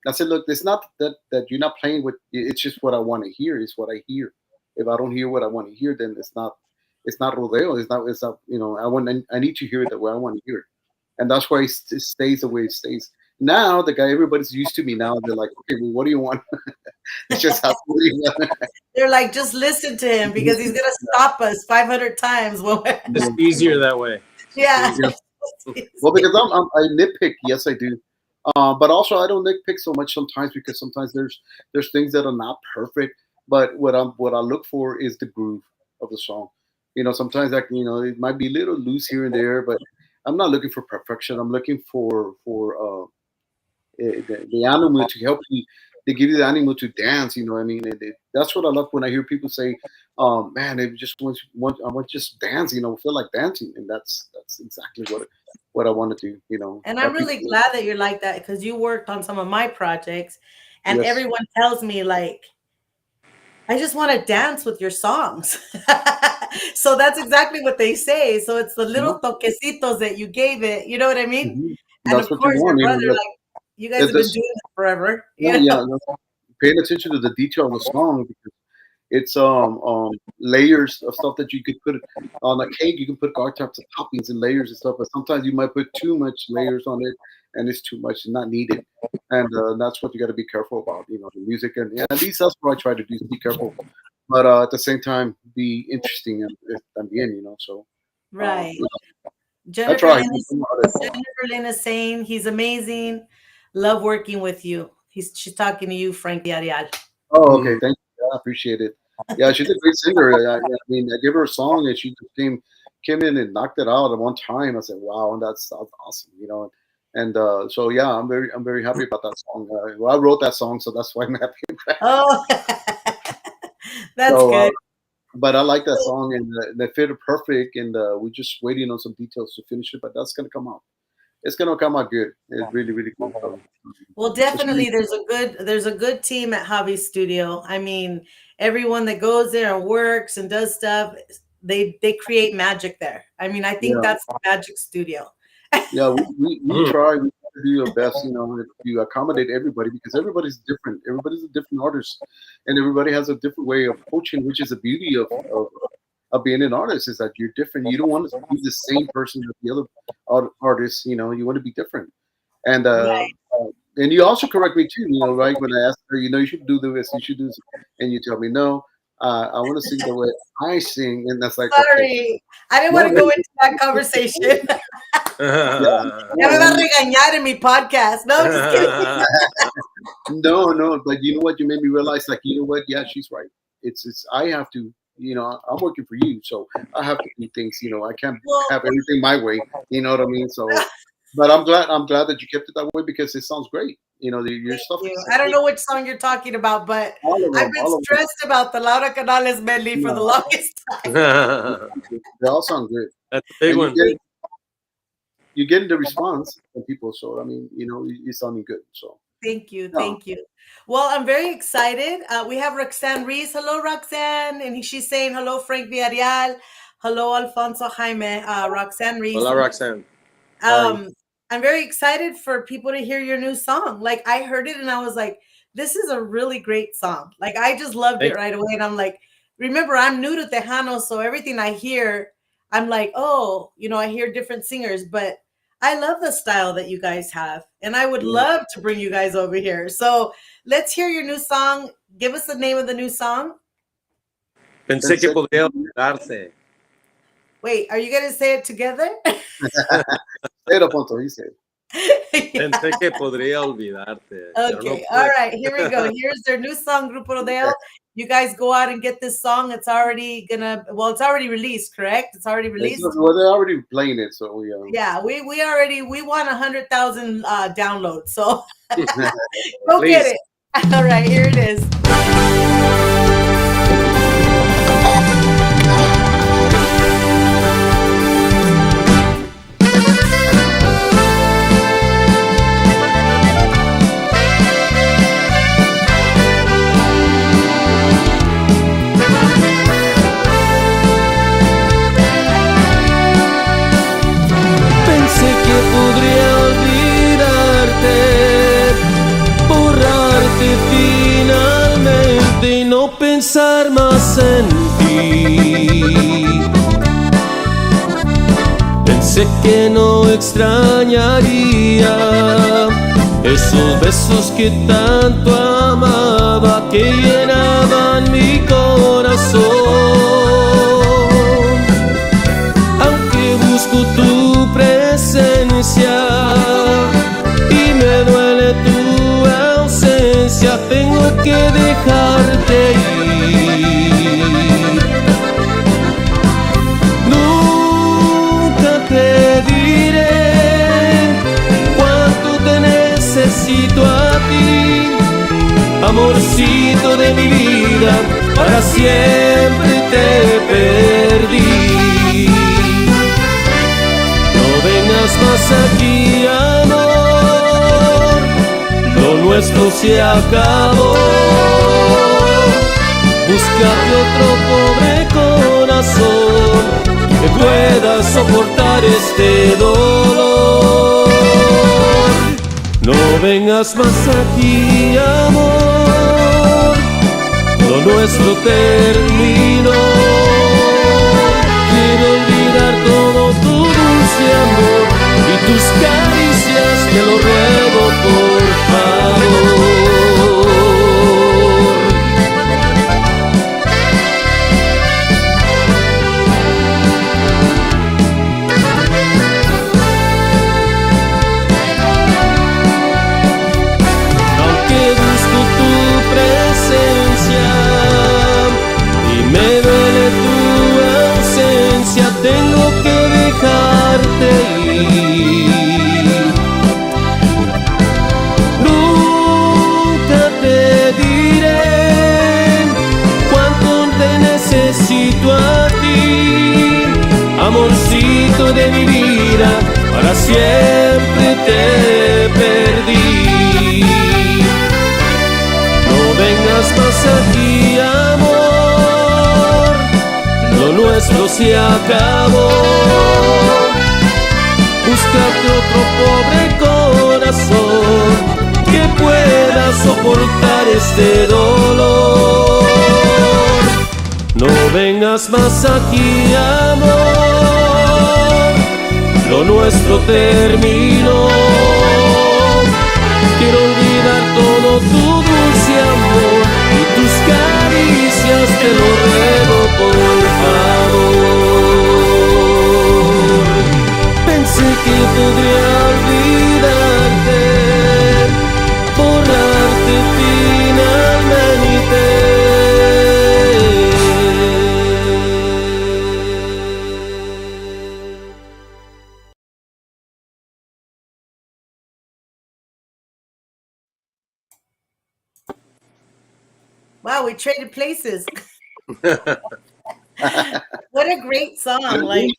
I said, look, it's not that you're not playing with. It's just what I want to hear. It's what I hear. If I don't hear what I want to hear, then it's not. It's not rodeo. It's not. It's not. I need to hear it the way I want to hear it, and that's why it stays the way it stays. Now the guy, everybody's used to me. Now they're like, okay, well, what do you want? It's just how. They're like, just listen to him because he's gonna stop us 500 times. It's easier that way. Yeah. Well, because I nitpick. Yes, I do. But also I don't nitpick so much sometimes because sometimes there's things that are not perfect. But what I look for is the groove of the song. Sometimes it might be a little loose here and there, but I'm not looking for perfection. I'm looking for the animal to help you. They give you the animal to dance. You know what I mean? That's what I love when I hear people say, "Man, they just I want just dance. Feel like dancing," and that's exactly what I want to do. And I'm really glad that you're like that because you worked on some of my projects, and Yes. everyone tells me like, I just want to dance with your songs. So that's exactly what they say. So it's the little toquecitos that you gave it. You know what I mean? Mhm. And That's of what you course, your want. brother, like, you guys have been doing it forever. Yeah, paying attention to the detail of the song because it's layers of stuff that you could put on a cake. You can put all types of toppings and layers and stuff, but sometimes you might put too much layers on it, and it's too much and not needed. And that's what you got to be careful about. The music, and at least that's what I try to do: is be careful, but at the same time, be interesting and también. So Right. I Jennifer try. Lynn is saying he's amazing. Love working with you. She's talking to you, Frankie Arial. Oh, okay. Thank you. I appreciate it. Yeah, she's a great singer. I mean, I gave her a song and she just came in and knocked it out at one time. I said, "Wow, and that's awesome," And so yeah, I'm very happy about that song. Well, I wrote that song, so that's why I'm happy. Oh, that's So, good. but I like that song, and they fit it perfect. And we're just waiting on some details to finish it, but that's gonna come out. It's gonna come out good. It's really, really good. Well, definitely there's a good team at Hobby Studio. I mean, everyone that goes there and works and does stuff, they create magic there. I mean, I think that's the magic studio. Yeah, we try to do our best, to accommodate everybody because everybody's different. Everybody's a different artist, and everybody has a different way of coaching, which is the beauty of being an artist is that you're different. You don't want to be the same person as the other artists. You want to be different. And Right. and you also correct me too. Right when I ask her, you should do this, you should do this, and you tell me no. I want to sing the way I sing, and that's like Sorry, okay. I didn't want to go into that conversation. Ya me va a regañar in mi podcast. No, I'm just kidding. No, but you know what? You made me realize, like, you know what? Yeah, she's right. It's I have to, I'm working for you, so I have to do things. I can't have everything my way. You know what I mean? So But I'm glad that you kept it that way because it sounds great. Your Thank stuff you. is I don't know which song you're talking about, but all of I've them, been all of them. stressed about the Laura Canales medley for the Yeah, longest time. they all sound good, That's a big and one. you're getting the response from people. So I mean, you're sounding good. So Thank you. yeah, Thank you. Well, I'm very excited. We have Roxanne Reese. Hello, Roxanne. And she's saying hello, Frank Villarreal. Hello, Alfonso Jaime. Roxanne Reese. Hola, Roxanne. hi. Um, I'm very excited for people to hear your new song. Like, I heard it and I was like, this is a really great song. Like, I just loved it Thank right away. And I'm like, remember, I'm new to Tejano, so everything I hear, I'm like, oh, I hear different singers, but I love the style that you guys have. And I would Yeah. love to bring you guys over here. So let's hear your new song. Give us the name of the new song. Pensé que Pensé podría olvidarse. Wait, are you going to say it together? Cero punto, he said. Pensé que podría olvidarte, pero no Okay, all pude. right, here we go. Here's their new song, Grupo Rodeo. You guys go out and get this song. It's already it's already released, correct? It's already released. Well, they're already playing it, so Yeah, we won 100,000 downloads. So yeah. go get Please. it. All right, here it is. Pensé que podría olvidarte, borrarte finalmente y no pensar más en ti. Pensé que no extrañaría esos besos que tanto amaba, que llenaban mi corazón. Aunque busco tu presencia y me duele tu ausencia, tengo que dejarte ir. Nunca te diré cuánto te necesito a ti, amorcito de mi vida, para siempre te perdí. No vengas más aquí, amor, lo nuestro se acabó. Búscate otro pobre corazón que pueda soportar este dolor. No vengas más aquí, amor, lo nuestro terminó. Quiero olvidar todo tu dulce amor y tus caricias, te lo ruego por favor. Aunque busco tu presencia y me duele tu ausencia, tengo que dejarte ir. Nunca te diré cuánto te necesito a ti, amorcito de mi vida, para siempre te perdí. No vengas más aquí, amor, lo nuestro se acabó. Búscate otro pobre corazón que pueda soportar este dolor. No vengas más aquí, amor, lo nuestro terminó. Quiero olvidar todo tu dulce amor y tus caricias, te lo ruego por favor. Pensé que podría olvidarte, borrarte finalmente. Wow, we traded places. What a great song. Like,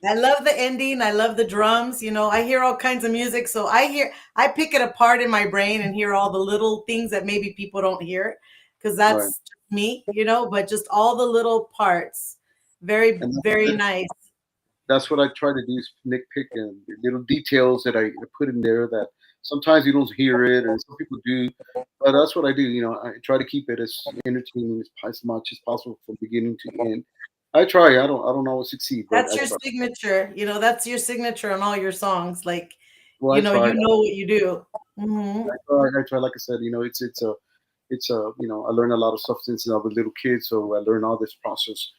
I love the ending. I love the drums. I hear all kinds of music. So I pick it apart in my brain and hear all the little things that maybe people don't hear because Right. that's me, but just all the little parts. Very, And very nice. that's what I try to do is nitpick and little details that I put in there that sometimes you don't hear it and some people do. But that's what I do. I try to keep it as entertaining as much as possible from beginning to end. I try. I don't always succeed, but That's I your try. signature. That's your signature on all your songs. Like, Well, I try. you know what you do. Hmm. I try. Like I said, I learn a lot of stuff since I was a little kid, so I learn all this process,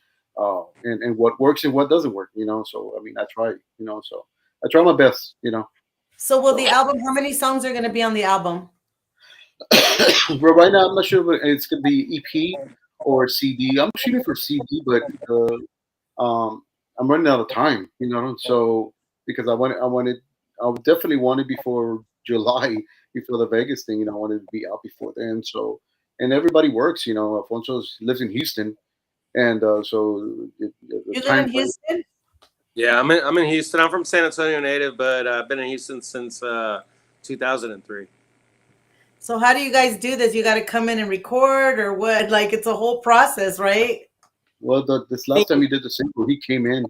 and what works and what doesn't work. So I mean, I try. So I try my best. So, will So the album, how many songs are going to be on the album? but right now, I'm not sure if it's gonna be EP or CD. I'm shooting for CD, but I'm running out of time. So because I would definitely want it before July, before the Vegas thing. I wanted to be out before then. So and everybody works. Alfonso lives in Houston, and so the You live time in frame. Houston? Yeah, I'm in Houston. I'm from San Antonio native, but I've been in Houston since 2003. So how do you guys do this? You got to come in and record or what? Like it's a whole process, right? Well, this last time he did the single, he came in.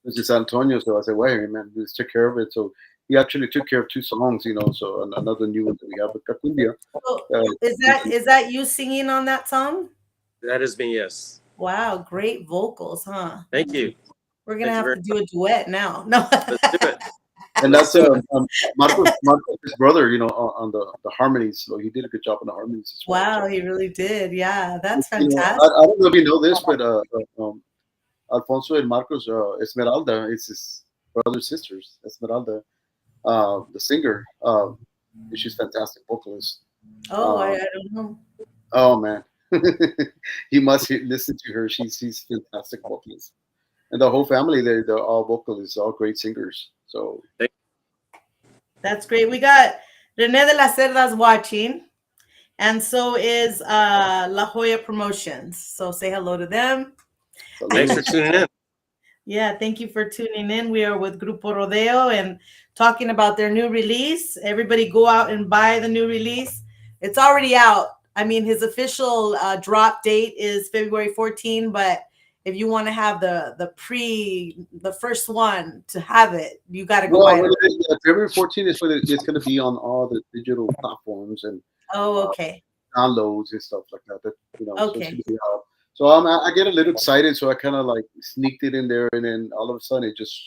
This is San Antonio, so I said, "Wait, man, let's take care of it." So he actually took care of two songs, So another new one that we have, with Cacumbia. So Uh, is that you singing on that song? That is me, yes. Wow, great vocals, huh? Thank you. We're gonna Thank you have very to much. do a duet now. No. Let's do it. and Let's that's do it. Marcos, his brother, on the harmonies. So he did a good job on the harmonies as well. Wow, So he really did. Yeah, that's I, fantastic. I don't know if you know this, but Alfonso and Marcos, Esmeralda, it's his brother's sisters. Esmeralda, the singer, she's fantastic vocalist. Oh, I Um, don't know. oh man, you must listen to her. She's fantastic vocalist, and the whole family they're all vocalists, all great singers. So Thank That's great. We got Rene de la Cerda's watching, and so is La Jolla Promotions. So say hello to them. Thanks for salute. tuning in. Yeah, thank you for tuning in. We are with Grupo Rodeo and talking about their new release. Everybody go out and buy the new release. It's already out. I mean, his official drop date is February 14, but if you want to have the first one to have it, you got to go Well, buy it. February 14th is it's going to be on all the digital platforms and Oh, uh, okay. downloads and stuff like that. So it's Okay. going to be out. So I get a little excited, so I kind of like sneaked it in there, and then all of a sudden it just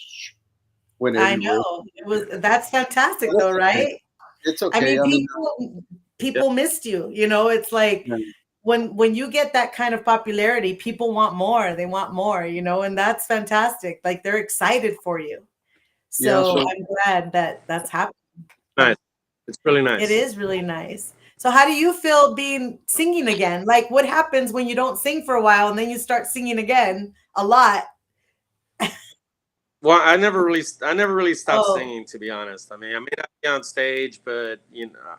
went I everywhere. know. That's fantastic But though, it's okay. right? It's I okay. mean, I mean, Yep. people missed you. It's like yeah, when you get that kind of popularity, people want more. They want more, and that's fantastic. Like they're excited for you. yeah. So I'm glad that that's happening. Nice. It's really It nice. is really nice. So how do you feel being singing again? Like what happens when you don't sing for a while and then you start singing again a lot? Well, I never really stopped Oh, singing, to be honest. I mean, I may not be on stage, but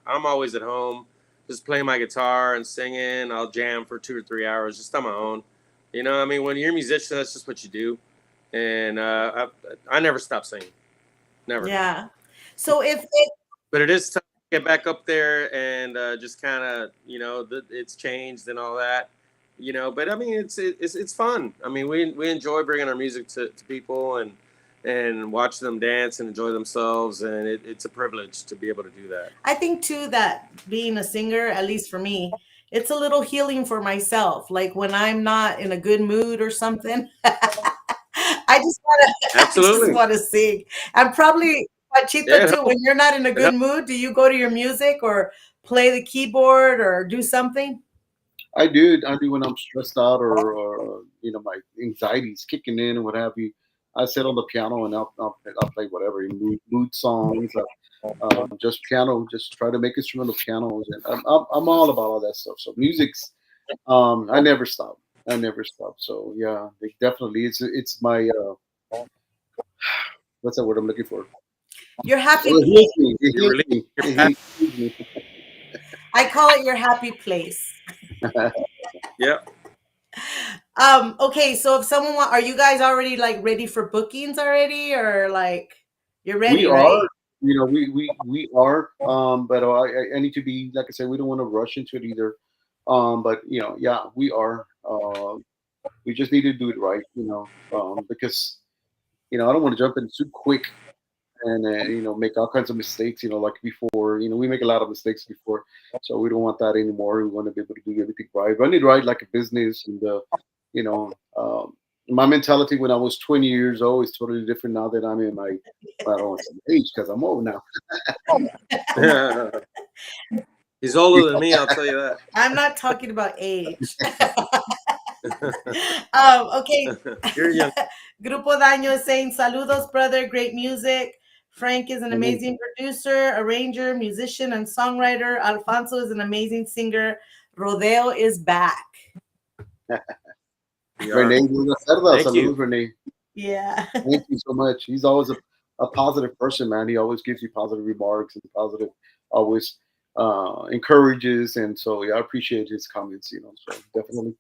I'm always at home, just playing my guitar and singing. I'll jam for 2 or 3 hours just on my own. I mean, when you're a musician, that's just what you do. And I never stop singing, never. yeah. So if But it is tough to get back up there and just kind of, it's changed and all that. But I mean, it's fun. I mean, we enjoy bringing our music to people and watch them dance and enjoy themselves, and it's a privilege to be able to do that. I think too that being a singer, at least for me, it's a little healing for myself. Like when I'm not in a good mood or something, I just Absolutely. want to sing. And probably Pachito Yeah, too. When you're not in a it good helps. mood, do you go to your music or play the keyboard or do something? I do when I'm stressed out or my anxiety's kicking in or what have you. I sit on the piano and I'll play whatever mood songs, just piano, just try to make instrumental pianos, and I'm all about all that stuff. So music's I never stop. I never stop. So yeah, definitely it's my what's that word I'm looking for? Your happy Well, it place. heals me. It You heals release me. your It passion. heals me. I call it your happy place. Yeah. Okay, so if someone are you guys already like ready for bookings already, or like you're We ready, right? are, we are, but I need to be, like I said, we don't want to rush into it either. But yeah, we are. We just need to do it right, because I don't want to jump in too quick and make all kinds of mistakes. Like before, we make a lot of mistakes before, so we don't want that anymore. We want to be able to do everything right, run it right like a business, and you know, my mentality when I was 20 years old is totally different now that I'm in my, well, I don't want to say age because I'm old now. He's older than me, I'll tell you that. I'm not talking about age. Okay. You're young. Grupo Daño is saying, saludos, brother. Great music. Frank is an Mhm. amazing producer, arranger, musician, and songwriter. Alfonso is an amazing singer. Rodeo is back. We are. Renee Luna Cerda, Thank you. saludos, Renee. Yeah. Thank you so much. He's always a positive person, man. He always gives you positive remarks and positive, always encourages. And so, yeah, I appreciate his comments, so definitely.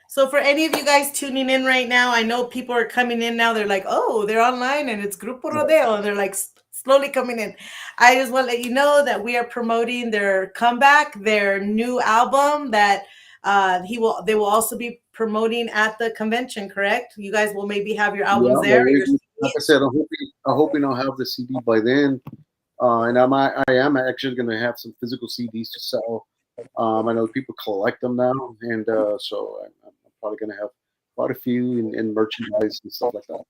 So for any of you guys tuning in right now, I know people are coming in now. They're like, oh, they're online and it's Grupo Rodeo. And they're like slowly coming in. I just want to let you know that we are promoting their comeback, their new album that they will also be promoting at the convention, correct? You guys will maybe have your Yeah, albums I'm there. Your already, like I CDs. said, I'm hoping I'll have the CD by then. And I am actually going to have some physical CDs to sell. I know people collect them now, and so I'm probably going to have quite a few in merchandise and stuff like that.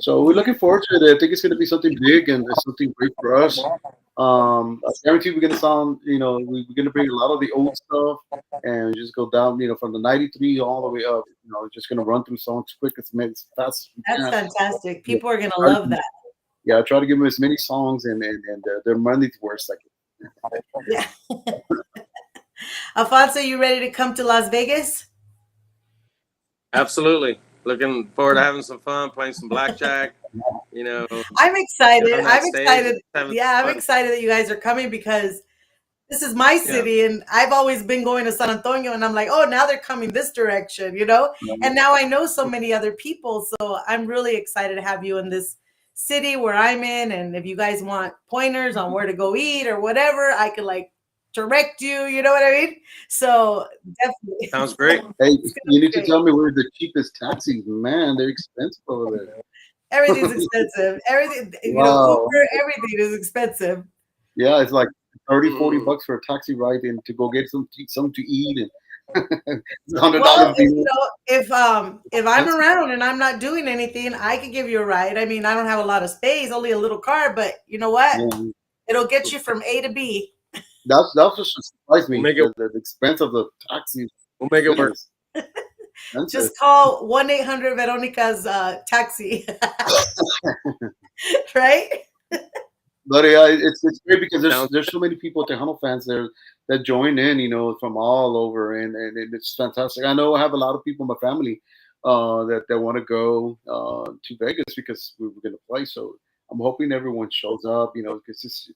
So we're looking forward to it. I think it's going to be something big and something great for us. I guarantee we're going to sound, we're going to bring a lot of the old stuff and just go down, from the '93 all the way up. Just going to run through songs quick as fast as we That's can. fantastic. Yeah, People are going to try love to, that. yeah, I try to give them as many songs and their money's worth. Like, Yeah. Alfonso, you ready to come to Las Vegas? Absolutely. Looking forward to having some fun, playing some blackjack, you know, I'm get excited. on that I'm stage and excited. having Yeah, I'm fun. excited that you guys are coming because this is my Yeah. city and I've always been going to San Antonio and I'm like, oh, now they're coming this direction. And now I know so many other people. So I'm really excited to have you in this city where I'm in. And if you guys want pointers on where to go eat or whatever, I could like direct you. You know what I mean? So definitely. Sounds great. hey, It's gonna you be need to great. tell me where the cheapest taxis, man. They're expensive over there. Everything's expensive. Everything, Wow. Uber, everything is expensive. Yeah, it's like 30, 40 Mm. bucks for a taxi ride and to go get something to eat, and it's $100 Well, bill. if I'm That's, around and I'm not doing anything, I could give you a ride. I mean, I don't have a lot of space, only a little car, but you know what? yeah, It'll get you from A to B. that's just surprised We'll me. make it. The expense of the taxi. We'll make it work. Goodness, expensive. Just call 1-800 Veronica's taxi, right? But yeah, it's great because there's Sounds there's so many people, Tejano fans there that join in, from all over, and it's fantastic. I know I have a lot of people in my family that want to go to Vegas because we were going to play. So I'm hoping everyone shows up, because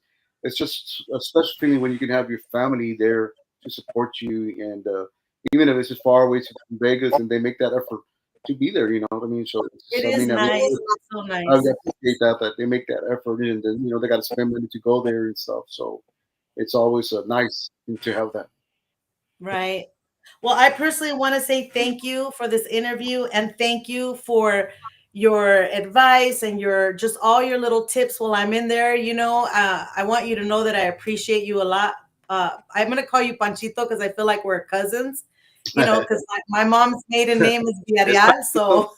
it's just a special feeling when you can have your family there to support you, and even if it's just far away from Vegas, and they make that effort to be there. You know what I mean? So it's It is something that nice. It's so I nice. appreciate that they make that effort, and then they got to spend money to go there and stuff. So it's always a nice thing to have that. Right. Well, I personally want to say thank you for this interview and thank you for your advice and your just all your little tips while I'm in there. I want you to know that I appreciate you a lot. I'm going to call you Panchito because I feel like we're cousins, because my mom's maiden name is it's Villarreal. So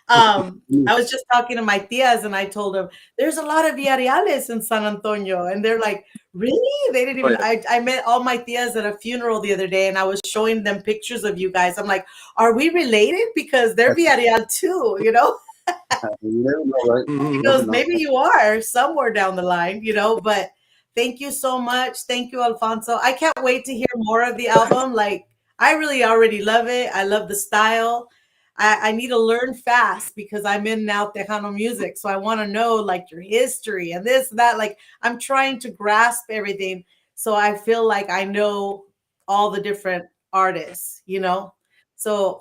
I was just talking to my tias and I told them there's a lot of Villarreales in San Antonio. And they're like, really? They didn't oh, even, yeah. I met all my tias at a funeral the other day and I was showing them pictures of you guys. I'm like, are we related? Because they're Villarreal too. You never know, right? He You Mhm. never goes, know. maybe you are somewhere down the line. But thank you so much. Thank you, Alfonso. I can't wait to hear more of the album. Like, I really already love it. I love the style. I need to learn fast because I'm in now Tejano music. So I want to know like your history and this, that. Like, I'm trying to grasp everything. So I feel like I know all the different artists, you know? So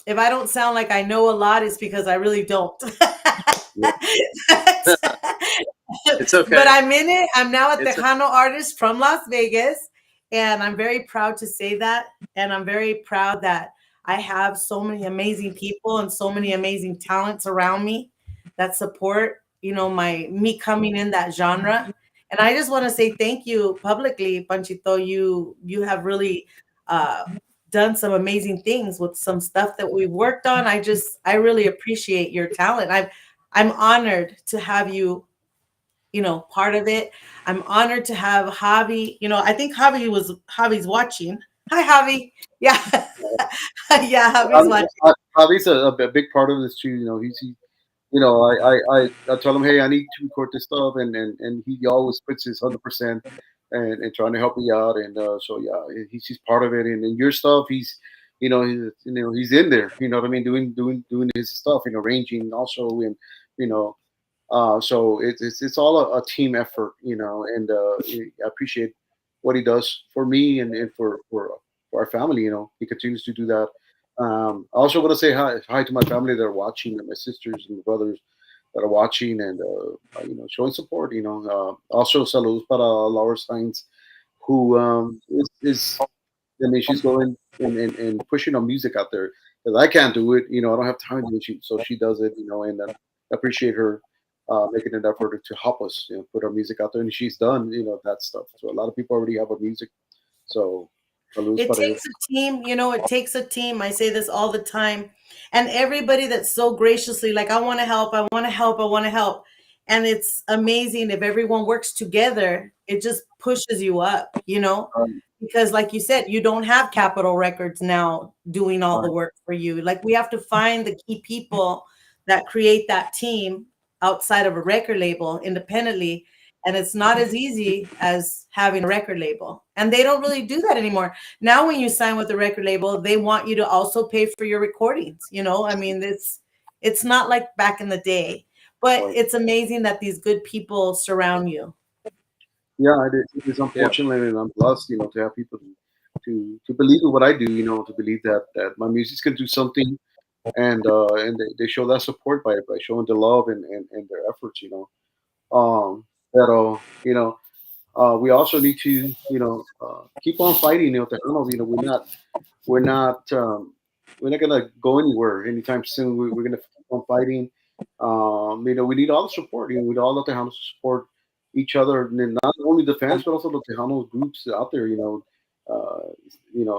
if I don't sound like I know a lot, it's because I really don't. Yeah. It's But okay. I'm in it. I'm now a It's Tejano artist from Las Vegas, and I'm very proud to say that. And I'm very proud that I have so many amazing people and so many amazing talents around me that support, you know, my me coming in that genre. And I just want to say thank you publicly, Panchito. You have really uh, done some amazing things with some stuff that we've worked on. I really appreciate your talent. I'm honored to have you, you know, part of it. I'm honored to have Javi. You know, I think Javi's watching. Hi, Javi. Yeah, yeah, Javi's watching. Javi's a big part of this too. You know, you know, I tell him, hey, I need to record this stuff, and he always puts his 100% and trying to help me out, and so yeah, he's part of it, and your stuff, he's in there, you know what I mean, doing his stuff, you know, arranging also, and you know, so it's all a team effort, you know, and I appreciate what he does for me and for our family. You know, he continues to do that. I also want to say hi to my family that are watching, and my sisters and brothers that are watching, and you know, showing support. You know, also saludos para Laura Steins, who is I mean, she's going and pushing our music out there because I can't do it. You know, I don't have time to do it. So she does it. You know, and I appreciate her making an effort to help us, you know, put our music out there. And she's done, you know, that stuff. So a lot of people already have our music. So saludos It para ella. takes a team, you know, it takes a team. I say this all the time. And everybody that's so graciously like, I want to help, I want to help, I want to help. And it's amazing if everyone works together, it just pushes you up, you know? Because like you said, you don't have Capitol Records now doing all the Right, work for you. Like we have to find the key people that create that team outside of a record label independently, and it's not as easy as having a record label. And they don't really do that anymore. Now when you sign with a record label, they want you to also pay for your recordings, you know? I mean, it's not like back in the day. But right. it's amazing that these good people surround you. Yeah, it is yeah. unfortunate, and I'm blessed, you know, to have people to believe in what I do, you know, to believe that my music's can do something, and they show that support by showing the love and their efforts, you know. That you know, we also need to, you know, keep on fighting, you know, the Colonels. You know, we're not we're not gonna go anywhere anytime soon. We're gonna keep on fighting. You know, we need all the support. You know, we need all the Tejanos to support each other, and then not only the fans, but also the Tejano groups out there. You know,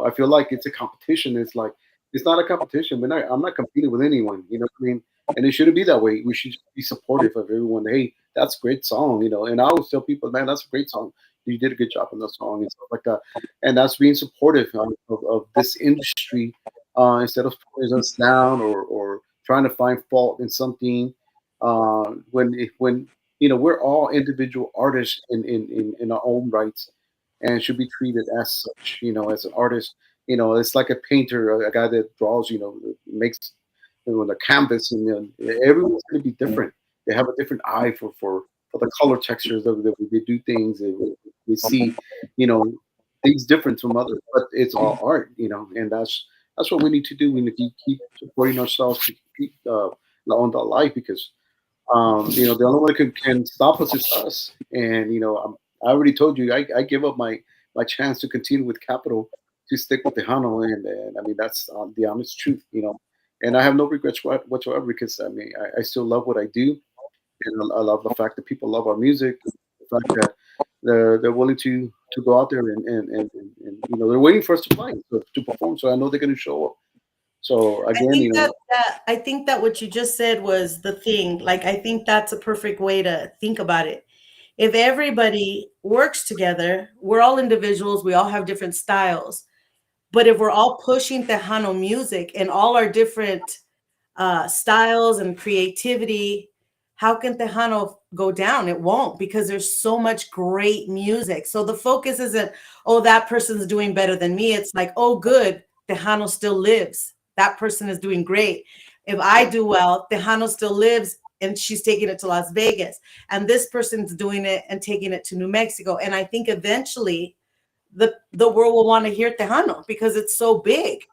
I feel like it's a competition. It's like it's not a competition. I'm not competing with anyone. You know what I mean? And it shouldn't be that way. We should be supportive of everyone. Hey, that's a great song. You know, and I always tell people, man, that's a great song. You did a good job on that song and stuff like that. And that's being supportive of this industry instead of putting us down or trying to find fault in something. When you know, we're all individual artists in our own rights and should be treated as such. You know, as an artist, you know, it's like a painter, a guy that draws. You know, makes, you know, the canvas, and everyone's going to be different. They have a different eye for the color textures that they do things. We see, you know, things different from others, but it's all art, you know, and that's what we need to do. We need to keep supporting ourselves to keep on the life, because you know, the only one that can stop us is us. And you know, I already told you, I give up my chance to continue with Capital to stick with Tejano, and I mean that's the honest truth, you know. And I have no regrets whatsoever, because I mean I still love what I do, and I love the fact that people love our music, the fact that they're willing to go out there and you know, they're waiting for us to play, to perform. So I know they're going to show up. So I again, think you that, know, that I think that what you just said was the thing. Like I think that's a perfect way to think about it. If everybody works together, we're all individuals, we all have different styles. But if we're all pushing Tejano music and all our different styles and creativity, how can Tejano go down? It won't, because there's so much great music. So the focus isn't, oh, that person's doing better than me. It's like, oh, good, Tejano still lives. That person is doing great. If I do well, Tejano still lives and she's taking it to Las Vegas. And this person's doing it and taking it to New Mexico. And I think eventually the world will want to hear Tejano because it's so big,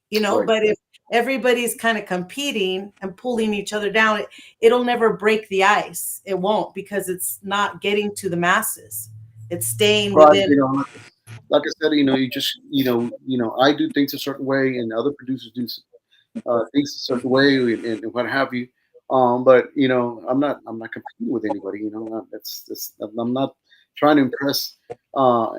you know. Right. But if everybody's kind of competing and pulling each other down, it'll never break the ice. It won't, because it's not getting to the masses. It's staying Right. within. Like I said, you just, I do things a certain way, and other producers do things a certain way, and what have you. But I'm not competing with anybody. That's I'm not trying to impress uh,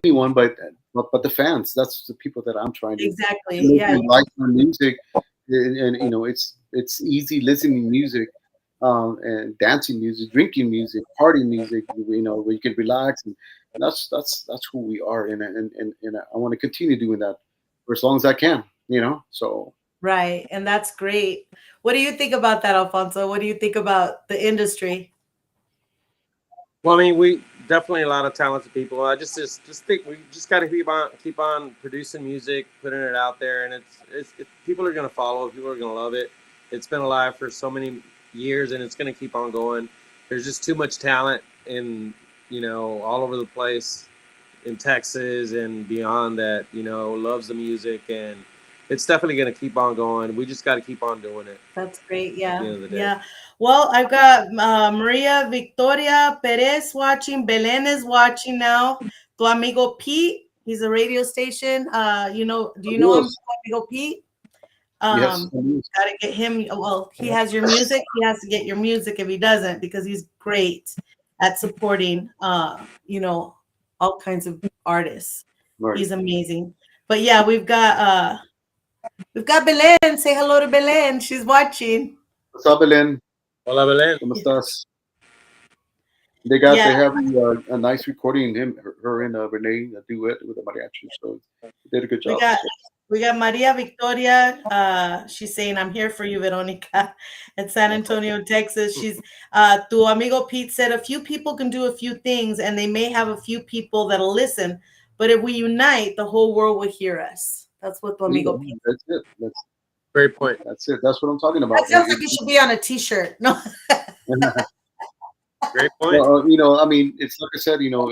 anyone, but the fans. That's the people that I'm trying to Exactly. make Yeah. them like my music, and it's easy listening music, and dancing music, drinking music, party music. Where you can relax, and that's who we are, and I want to continue doing that for as long as I can. So. Right. And that's great. What do you think about that, Alfonso? What do you think about the industry? Well, I mean, we definitely a lot of talented people. I just think we just got to keep on producing music, putting it out there, and people are gonna follow. People are gonna love it. It's been alive for so many years, and it's gonna keep on going. There's just too much talent in all over the place in Texas and beyond that loves the music, and it's definitely gonna keep on going. We just got to keep on doing it That's great. at the Yeah. end of the day. Yeah. Well, I've got Maria Victoria Perez watching. Belen is watching now. Tu amigo Pete. He's a radio station. Do you know him, Adios. Tu amigo Pete? Yes. Gotta get him. Well, he has your music. He has to get your music if he doesn't, because he's great at supporting all kinds of artists. Right. He's amazing. But yeah, we've got Belen. Say hello to Belen. She's watching. What's up, Belen? Hola, Belén. ¿Cómo estás? They Yeah, have a nice recording, her and Renee, a duet with the mariachi. So they did a good we job. got we got Maria Victoria. She's saying, "I'm here for you, Veronica," at San Antonio, Texas. She's Tu amigo Pete said a few people can do a few things, and they may have a few people that'll listen, but if we unite, the whole world will hear us. That's what Tu amigo Pete. That's it. Great point. That's it. That's what I'm talking That about. sounds like it should be on a T-shirt. No. Great point. Well, I mean, it's like I said, we got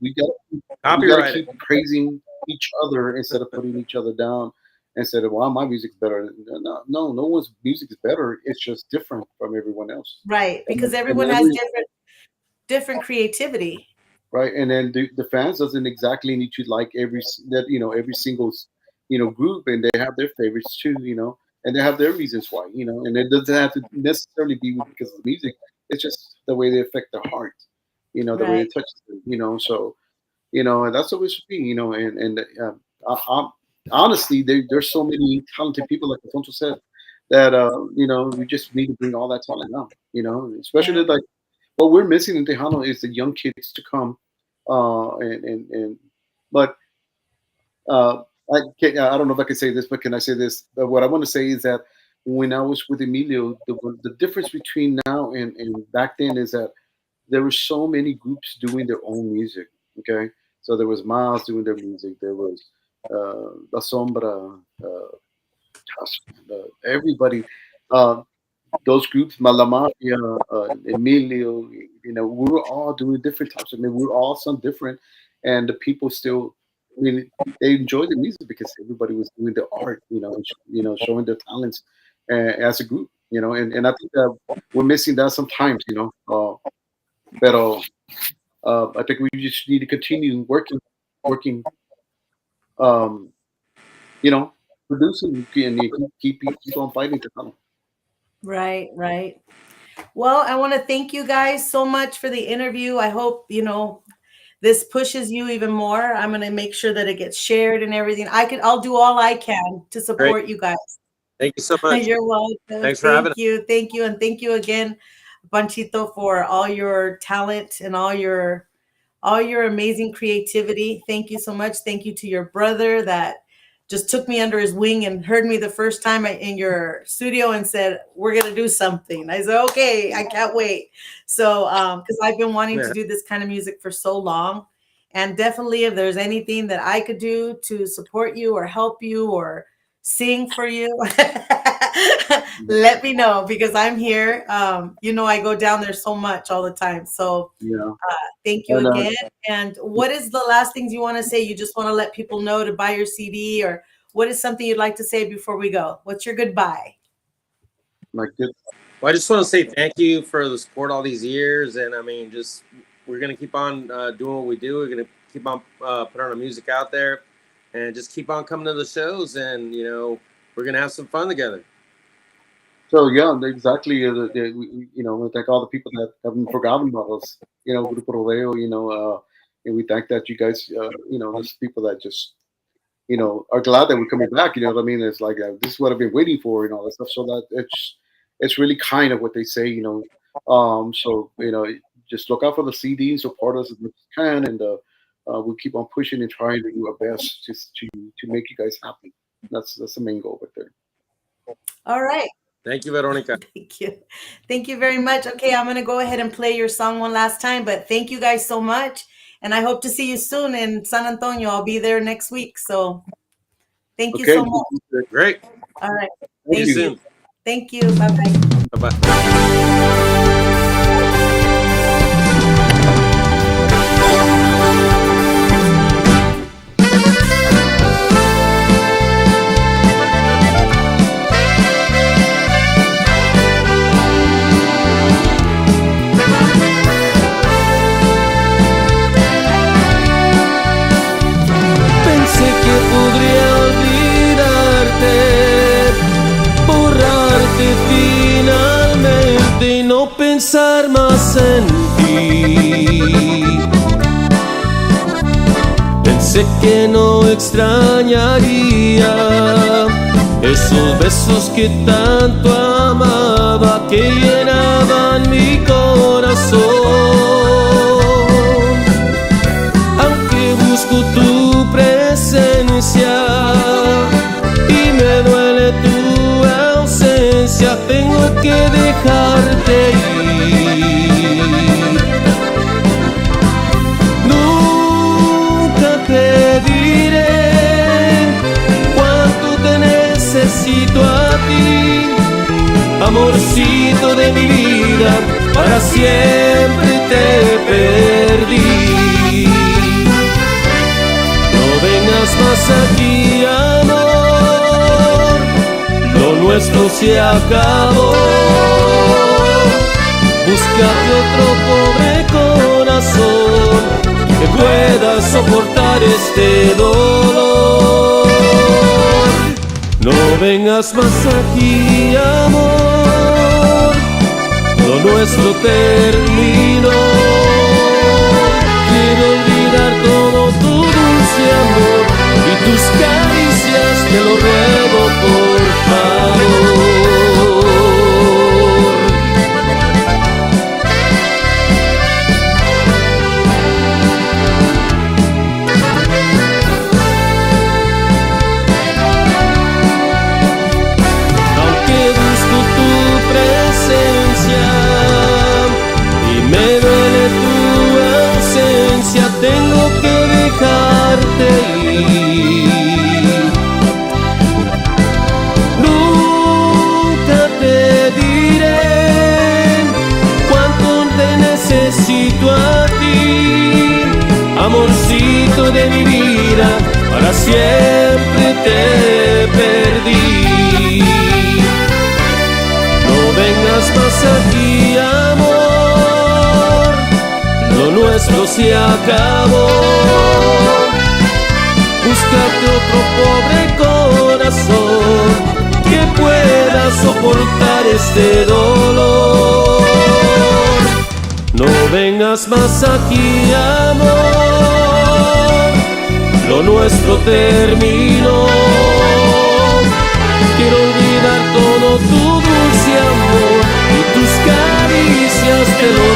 to keep praising each other instead of putting each other down. Instead of, well, my music's better. No one's music is better. It's just different from everyone else. Right, because And everyone has different creativity. right, and then the fans doesn't exactly need to like every single group, and they have their favorites too, and they have their reasons why, and it doesn't have to necessarily be because of the music. It's just the way they affect their heart, the way Right. it touches them, so and that's what it should be, honestly, there's so many talented people, like Alfonso said, that we just need to bring all that talent out, especially Yeah. like what we're missing in Tejano is the young kids to come, and but uh, I don't know if I can say this, but can I say this? But what I want to say is that when I was with Emilio, the difference between now and back then is that there were so many groups doing their own music. Okay, so there was Miles doing their music. There was La Sombra, everybody. Uh, those groups, Malamafia, Emilio, we were all doing different types of music. We were all some different, and the people still, I mean, they enjoyed the music because everybody was doing the art, showing their talents as a group, and I think that we're missing that sometimes, but I think we just need to continue working, um, producing and keep on fighting to come. Right, right. Well, I want to thank you guys so much for the interview. I hope, this pushes you even more. I'm going to make sure that it gets shared and everything. I'll do all I can to Great. support you guys. Thank you so much. You're welcome. Thanks for having us. Thank you. And thank you again, Panchito, for all your talent and all your amazing creativity. Thank you so much. Thank you to your brother that just took me under his wing and heard me the first time in your studio and said, "We're going to do something." I said, "Okay, I can't wait." So, because I've been wanting to do this kind of music for so long. And definitely, if there's anything that I could do to support you or help you or sing for you, let me know because I'm here. I go down there so much all the time. So Yeah. thank you And again. And what is the last things you want to say? You just want to let people know to buy your CD, or what is something you'd like to say before we go? What's your goodbye? my good. Well, I just want to say thank you for the support all these years, and I mean, just we're gonna keep on doing what we do. We're gonna keep on putting our music out there, and just keep on coming to the shows, and we're gonna have some fun together. So yeah, exactly. We thank all the people that haven't forgotten about us. Grupo Rodeo. And we thank that you guys. There's people that just are glad that we're coming back. You know what I mean? It's like this is what I've been waiting for, and all that stuff. So that it's really kind of what they say. So just look out for the CDs, support us as much as you can, and we'll keep on pushing and trying to do our best just to make you guys happy. That's the main goal right there. All right. Thank you, Veronica. Thank you. Thank you very much. Okay, I'm going to go ahead and play your song one last time, but thank you guys so much. And I hope to see you soon in San Antonio. I'll be there next week. So thank you so much. Great. All right. See you soon. Thank you. Bye-bye. Bye-bye. Pensé que podría olvidarte, borrarte finalmente y no pensar más en ti. Pensé que no extrañaría esos besos que tanto amaba, que llenaban mi corazón. Aunque busco tu presencia y me duele tu ausencia, tengo que dejarte ir. Nunca te diré cuánto te necesito a ti, amorcito de mi vida, para siempre te perdí. Vengas más aquí, amor, lo nuestro se acabó. Búscate otro pobre corazón que pueda soportar este dolor. No vengas más aquí, amor, lo nuestro terminó. Quiero olvidar todo tu dulce amor y tus caricias, te lo ruego por favor. Aunque busco tu presencia y me duele tu ausencia, tengo que dejarte ir. Nunca te diré cuánto te necesito a ti, amorcito de mi vida, para siempre te perdí. No vengas más aquí, amor, lo nuestro se acabó. Búscate otro pobre corazón que pueda soportar este dolor. No vengas más aquí, amor, lo nuestro terminó. Quiero olvidar todo tu dulce amor y tus caricias, te lo